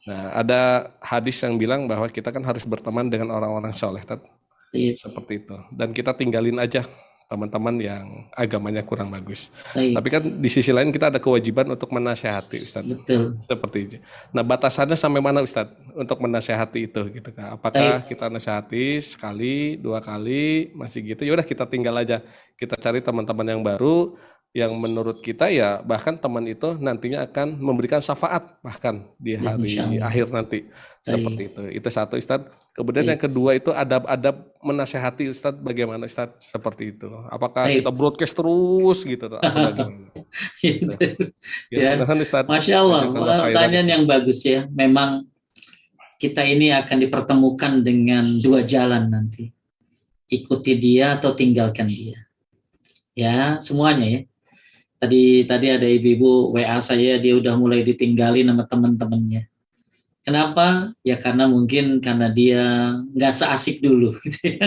Nah, ada hadis yang bilang bahwa kita kan harus berteman dengan orang-orang soleh Tad. Seperti itu. Dan kita tinggalin aja teman-teman yang agamanya kurang bagus. Tapi kan di sisi lain kita ada kewajiban untuk menasehati Ustadz. Betul. Seperti itu. Nah, batasannya sampai mana Ustadz untuk menasehati itu gitu kan? Apakah kita nasehati sekali, 2 kali, masih gitu? Ya udah kita tinggal aja. Kita cari teman-teman yang baru yang menurut kita ya bahkan teman itu nantinya akan memberikan syafaat bahkan di hari akhir nanti. Seperti itu. Itu satu Ustadz. Kemudian yang kedua itu adab-adab menasehati Ustadz, bagaimana Ustadz seperti itu? Apakah kita broadcast terus gitu atau bagaimana? Gitu. Ya. Masya Allah, pertanyaan yang bagus ya. Memang kita ini akan dipertemukan dengan 2 jalan nanti. Ikuti dia atau tinggalkan dia. Ya, semuanya ya. Tadi ada ibu-ibu WA saya, dia udah mulai ditinggalin sama teman-temannya. Kenapa? Ya karena mungkin karena dia nggak seasik dulu,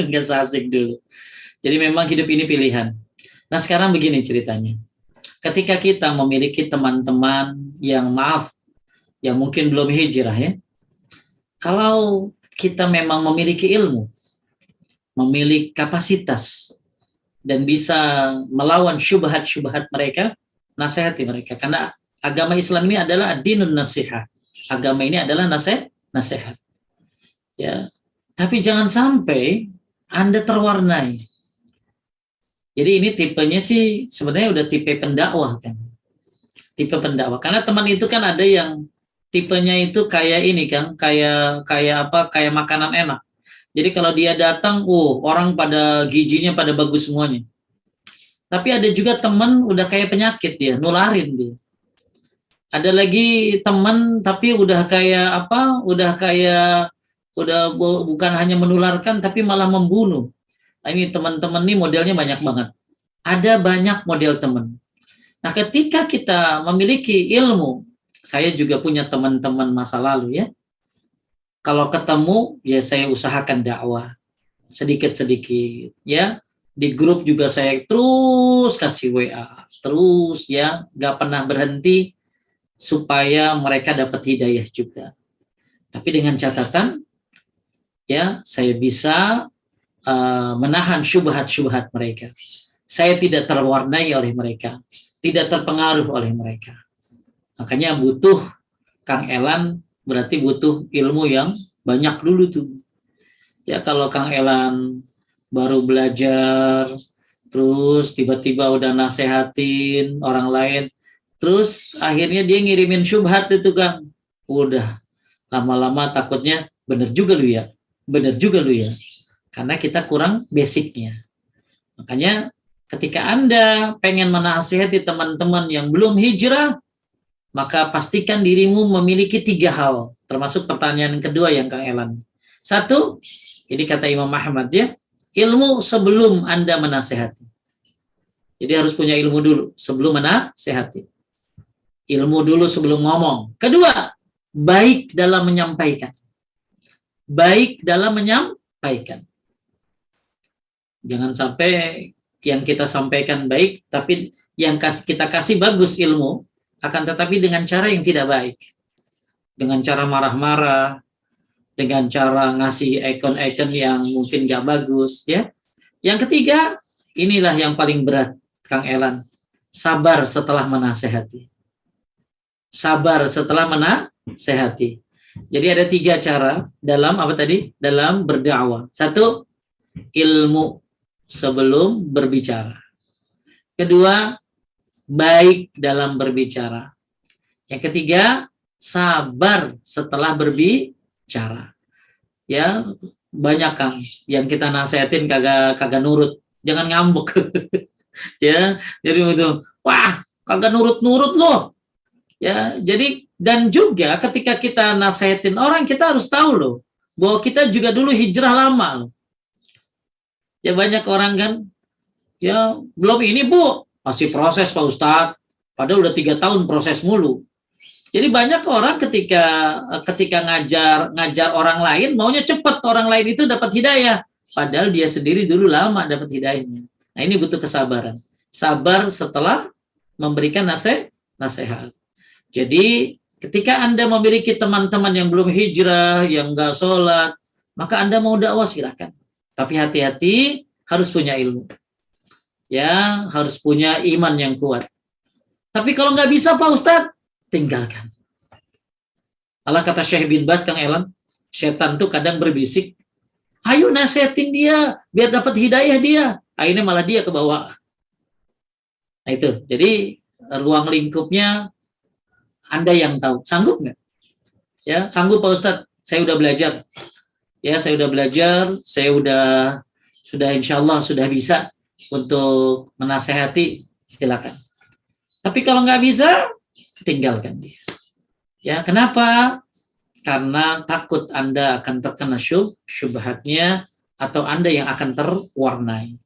nggak seasik dulu. Jadi memang hidup ini pilihan. Nah sekarang begini ceritanya. Ketika kita memiliki teman-teman yang yang mungkin belum hijrah ya. Kalau kita memang memiliki ilmu, memiliki kapasitas, dan bisa melawan syubhat-syubhat mereka, nasihati mereka. Karena agama Islam ini adalah dinun nasihat. Agama ini adalah nasihat. Ya. Tapi jangan sampai Anda terwarnai. Jadi ini tipenya sih sebenarnya udah tipe pendakwah kan. Tipe pendakwah. Karena teman itu kan ada yang tipenya itu kayak ini kan, kayak makanan enak. Jadi kalau dia datang, orang pada giginya pada bagus semuanya. Tapi ada juga teman udah kayak penyakit dia, nularin dia. Ada lagi teman tapi udah bukan hanya menularkan tapi malah membunuh. Nah, ini teman-teman nih modelnya banyak banget. Ada banyak model teman. Nah, ketika kita memiliki ilmu, saya juga punya teman-teman masa lalu ya. Kalau ketemu, ya saya usahakan dakwah sedikit-sedikit ya. Di grup juga saya terus kasih WA, terus ya, nggak pernah berhenti supaya mereka dapat hidayah juga. Tapi dengan catatan, ya saya bisa menahan syubhat-syubhat mereka. Saya tidak terwarnai oleh mereka, tidak terpengaruh oleh mereka. Makanya butuh Kang Elan, berarti butuh ilmu yang banyak dulu tuh. Ya kalau Kang Elan baru belajar, terus tiba-tiba udah nasehatin orang lain, terus akhirnya dia ngirimin syubhat itu Kang. Udah, lama-lama takutnya bener juga lu ya. Karena kita kurang basicnya. Makanya ketika Anda pengen menasihati teman-teman yang belum hijrah, maka pastikan dirimu memiliki 3 hal. Termasuk pertanyaan kedua yang Kang Elan. 1, ini kata Imam Ahmad ya, ilmu sebelum Anda menasehati. Jadi harus punya ilmu dulu sebelum menasehati. Ilmu dulu sebelum ngomong. 2, baik dalam menyampaikan. Jangan sampai yang kita sampaikan baik, tapi yang kita kasih bagus ilmu, akan tetapi dengan cara yang tidak baik. Dengan cara marah-marah, dengan cara ngasih ikon-ikon yang mungkin gak bagus. Ya. Yang 3, inilah yang paling berat, Kang Elan. Sabar setelah menasehati. Jadi ada 3 cara dalam apa tadi? Dalam berdakwah. 1, ilmu sebelum berbicara. 2, baik dalam berbicara. Yang 3, sabar setelah berbicara. Ya, banyak Kang yang kita nasihatin kagak nurut. Jangan ngambek. Ya, jadi itu, wah, kagak nurut loh. Ya, jadi dan juga ketika kita nasihatin orang, kita harus tahu loh bahwa kita juga dulu hijrah lama loh. Ya banyak orang kan, ya belum ini Bu, masih proses Pak Ustadz, padahal udah 3 tahun proses mulu. Jadi banyak orang ketika ngajar orang lain, maunya cepat orang lain itu dapat hidayah, padahal dia sendiri dulu lama dapat hidayahnya. Nah ini butuh kesabaran, sabar setelah memberikan nasihat. Jadi ketika Anda memiliki teman-teman yang belum hijrah, yang nggak sholat, maka Anda mau dakwah silakan. Tapi hati-hati, harus punya ilmu. Ya, harus punya iman yang kuat. Tapi kalau nggak bisa Pak Ustadz, tinggalkan. Allah kata Syekh bin Baz, Kang Elan, setan tuh kadang berbisik, ayo nasihatin dia, biar dapat hidayah dia. Akhirnya malah dia ke bawah. Nah itu, jadi ruang lingkupnya Anda yang tahu. Sanggup nggak? Ya, sanggup Pak Ustadz, saya udah belajar. Ya, saya sudah insya Allah sudah bisa untuk menasehati, silakan. Tapi kalau nggak bisa, tinggalkan dia. Ya, kenapa? Karena takut Anda akan terkena syubhatnya atau Anda yang akan terwarnai.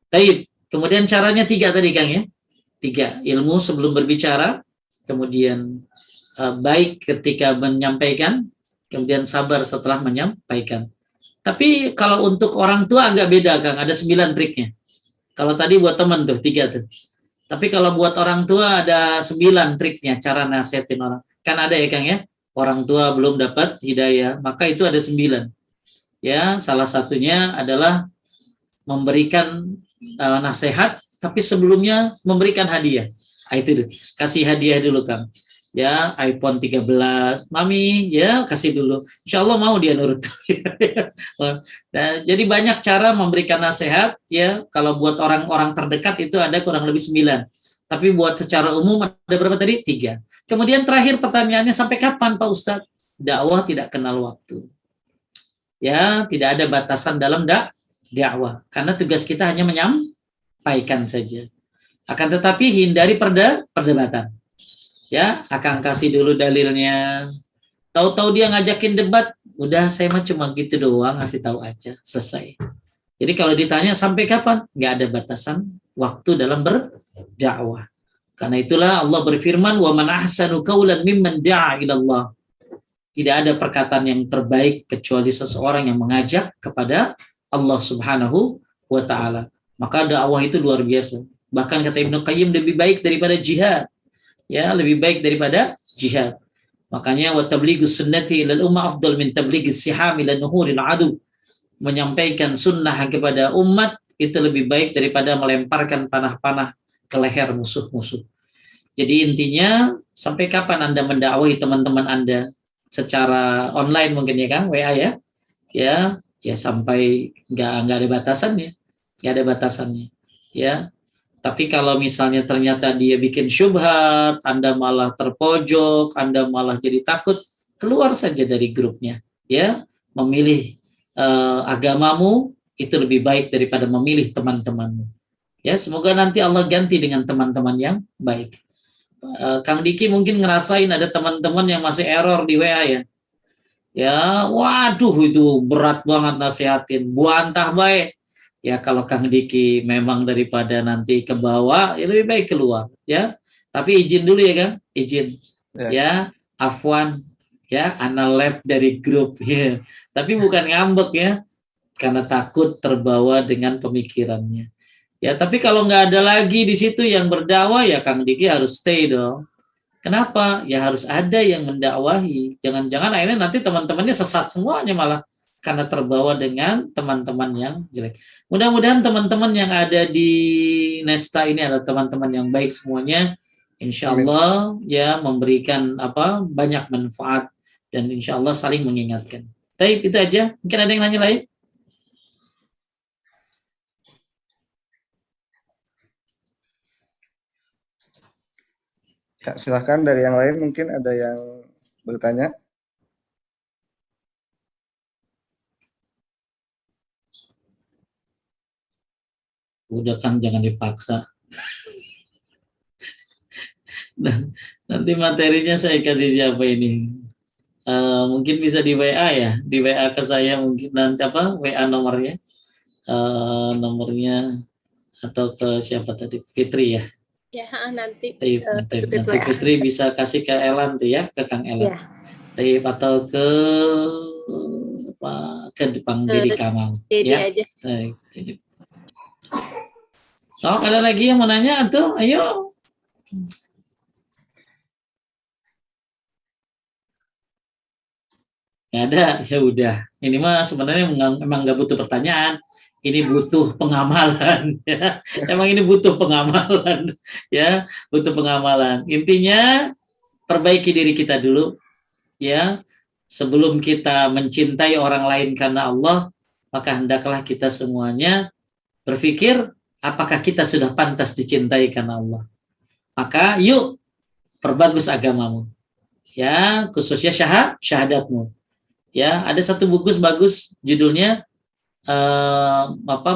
Baik, kemudian caranya 3 tadi Kang ya. 3, ilmu sebelum berbicara, kemudian baik ketika menyampaikan, kemudian sabar setelah menyampaikan. Tapi kalau untuk orang tua agak beda Kang, ada 9 triknya. Kalau tadi buat teman tuh 3 tuh. Tapi kalau buat orang tua ada 9 triknya cara nasihatin orang. Kan ada ya Kang ya, orang tua belum dapat hidayah, maka itu ada 9. Ya, salah satunya adalah memberikan nasihat, tapi sebelumnya memberikan hadiah. Nah, itu kasih hadiah dulu Kang. Ya, iPhone 13, Mami, ya kasih dulu. Insya Allah mau dia nurut. Nah, jadi banyak cara memberikan nasihat, ya. Kalau buat orang-orang terdekat itu ada kurang lebih 9. Tapi buat secara umum ada berapa tadi? 3. Kemudian terakhir pertanyaannya, sampai kapan Pak Ustadz? Dakwah tidak kenal waktu. Ya, tidak ada batasan dalam dakwah. Karena tugas kita hanya menyampaikan saja. Akan tetapi hindari perdebatan. Ya, akan kasih dulu dalilnya. Tahu-tahu dia ngajakin debat, udah saya mah cuma gitu doang, ngasih tahu aja, selesai. Jadi kalau ditanya sampai kapan? Nggak ada batasan waktu dalam berdakwah. Karena itulah Allah berfirman, wa man ahsanu qawlan mimman da'a ila Allah. Tidak ada perkataan yang terbaik kecuali seseorang yang mengajak kepada Allah Subhanahu wa taala. Maka dakwah itu luar biasa. Bahkan kata Ibnu Qayyim lebih baik daripada jihad. Ya, lebih baik daripada jihad. Makanya wa tablighus sunnati ilal ummah afdal min tablighis siham ila nuhuril adu. Menyampaikan sunnah kepada umat itu lebih baik daripada melemparkan panah-panah ke leher musuh-musuh. Jadi intinya sampai kapan Anda mendakwahi teman-teman Anda secara online mungkin ya Kang, WA ya? Ya sampai nggak ada batasannya. Nggak ada batasannya. Ya. Tapi kalau misalnya ternyata dia bikin syubhat, Anda malah terpojok, Anda malah jadi takut, keluar saja dari grupnya. Ya, memilih agamamu itu lebih baik daripada memilih teman-temanmu. Ya, semoga nanti Allah ganti dengan teman-teman yang baik. Kang Diki mungkin ngerasain ada teman-teman yang masih error di WA ya. Ya, waduh itu berat banget nasihatin. Buantah baik. Ya kalau Kang Diki memang daripada nanti ke bawah, ya lebih baik keluar, ya. Tapi izin dulu ya Kang, izin. Ya, afwan, ya, ana lab dari grup, ya. Tapi bukan ngambek ya, karena takut terbawa dengan pemikirannya. Ya, tapi kalau nggak ada lagi di situ yang berdakwah, ya Kang Diki harus stay dong. Kenapa? Ya harus ada yang mendakwahi. Jangan-jangan akhirnya nanti teman-temannya sesat semuanya malah. Karena terbawa dengan teman-teman yang jelek. Mudah-mudahan teman-teman yang ada di Nesta ini adalah teman-teman yang baik semuanya. Insya Allah ya memberikan banyak manfaat dan insya Allah saling mengingatkan. Baik, itu aja. Mungkin ada yang nanya lain? Ya, silahkan dari yang lain mungkin ada yang bertanya. Udah Kang, jangan dipaksa. Nanti materinya saya kasih siapa ini? Mungkin bisa di WA ya, di WA ke saya mungkin nanti WA nomornya, nomornya atau ke siapa tadi? Fitri ya? Ya nanti. Nanti Fitri bisa kasih ke Elan tuh ya, ke Kang Elan. Ya. Atau ke depan Didi Kamal. Ya. Aja. So, ada lagi yang mau nanya tuh? Ayo. Nggak ada, ya udah. Ini mah sebenarnya memang nggak butuh pertanyaan. Ini butuh pengamalan. Ya. Emang ini butuh pengamalan. Ya, butuh pengamalan. Intinya perbaiki diri kita dulu. Ya, sebelum kita mencintai orang lain karena Allah, maka hendaklah kita semuanya berpikir apakah kita sudah pantas dicintai karena Allah. Maka yuk perbagus agamamu. Ya, khususnya syahadatmu. Ya, ada satu buku bagus judulnya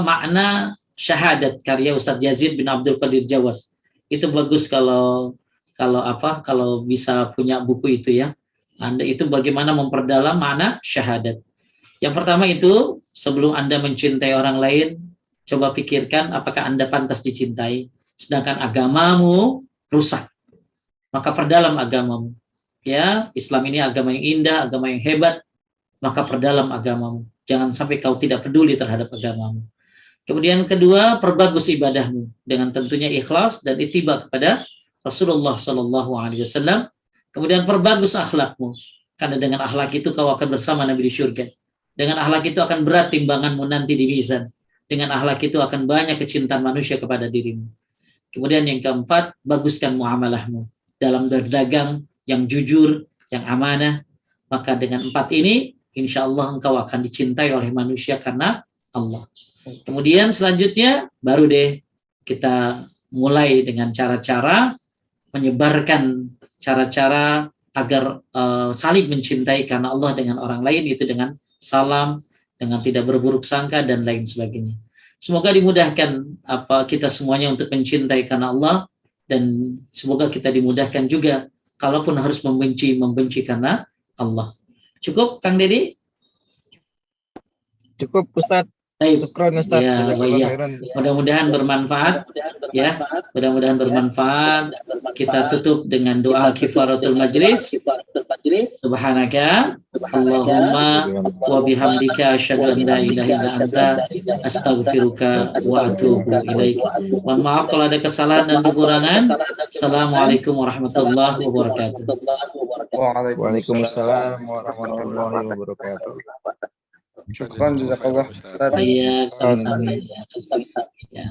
makna syahadat karya Ustadz Yazid bin Abdul Qadir Jawas. Itu bagus kalau bisa punya buku itu ya. Anda itu bagaimana memperdalam makna syahadat. Yang pertama itu sebelum Anda mencintai orang lain, coba pikirkan apakah Anda pantas dicintai. Sedangkan agamamu rusak. Maka perdalam agamamu. Ya, Islam ini agama yang indah, agama yang hebat. Maka perdalam agamamu. Jangan sampai kau tidak peduli terhadap agamamu. Kemudian kedua, perbagus ibadahmu dengan tentunya ikhlas dan ittiba kepada Rasulullah SAW. Kemudian perbagus akhlakmu, karena dengan akhlak itu kau akan bersama Nabi di surga. Dengan akhlak itu akan berat timbanganmu nanti di mizan. Dengan akhlak itu akan banyak kecintaan manusia kepada dirimu. Kemudian yang keempat, baguskan muamalahmu dalam berdagang yang jujur, yang amanah. Maka dengan 4 ini, insya Allah engkau akan dicintai oleh manusia karena Allah. Kemudian selanjutnya, baru deh kita mulai dengan cara-cara menyebarkan cara-cara agar saling mencintai karena Allah dengan orang lain, itu dengan salam, dengan tidak berburuk sangka dan lain sebagainya. Semoga dimudahkan kita semuanya untuk mencintai karena Allah, dan semoga kita dimudahkan juga kalaupun harus membenci karena Allah. Cukup Kang Dedi? Cukup Ustadz. Baik. Syukran Ustaz. Ya, Jazakallah iya. khairan. Mudah-mudahan bermanfaat ya. Mudah-mudahan bermanfaat. Kita tutup dengan doa kifaratul majlis. Subhanaka Allahumma wa bihamdika asyhadu an la ilaha illa anta astaghfiruka wa atubu ilaik. Mohon maaf kalau ada kesalahan dan kekurangan. Assalamualaikum warahmatullahi wabarakatuh. Waalaikumsalam warahmatullahi wabarakatuh. Syukran jazakallah. Iya, sama-sama. Ya.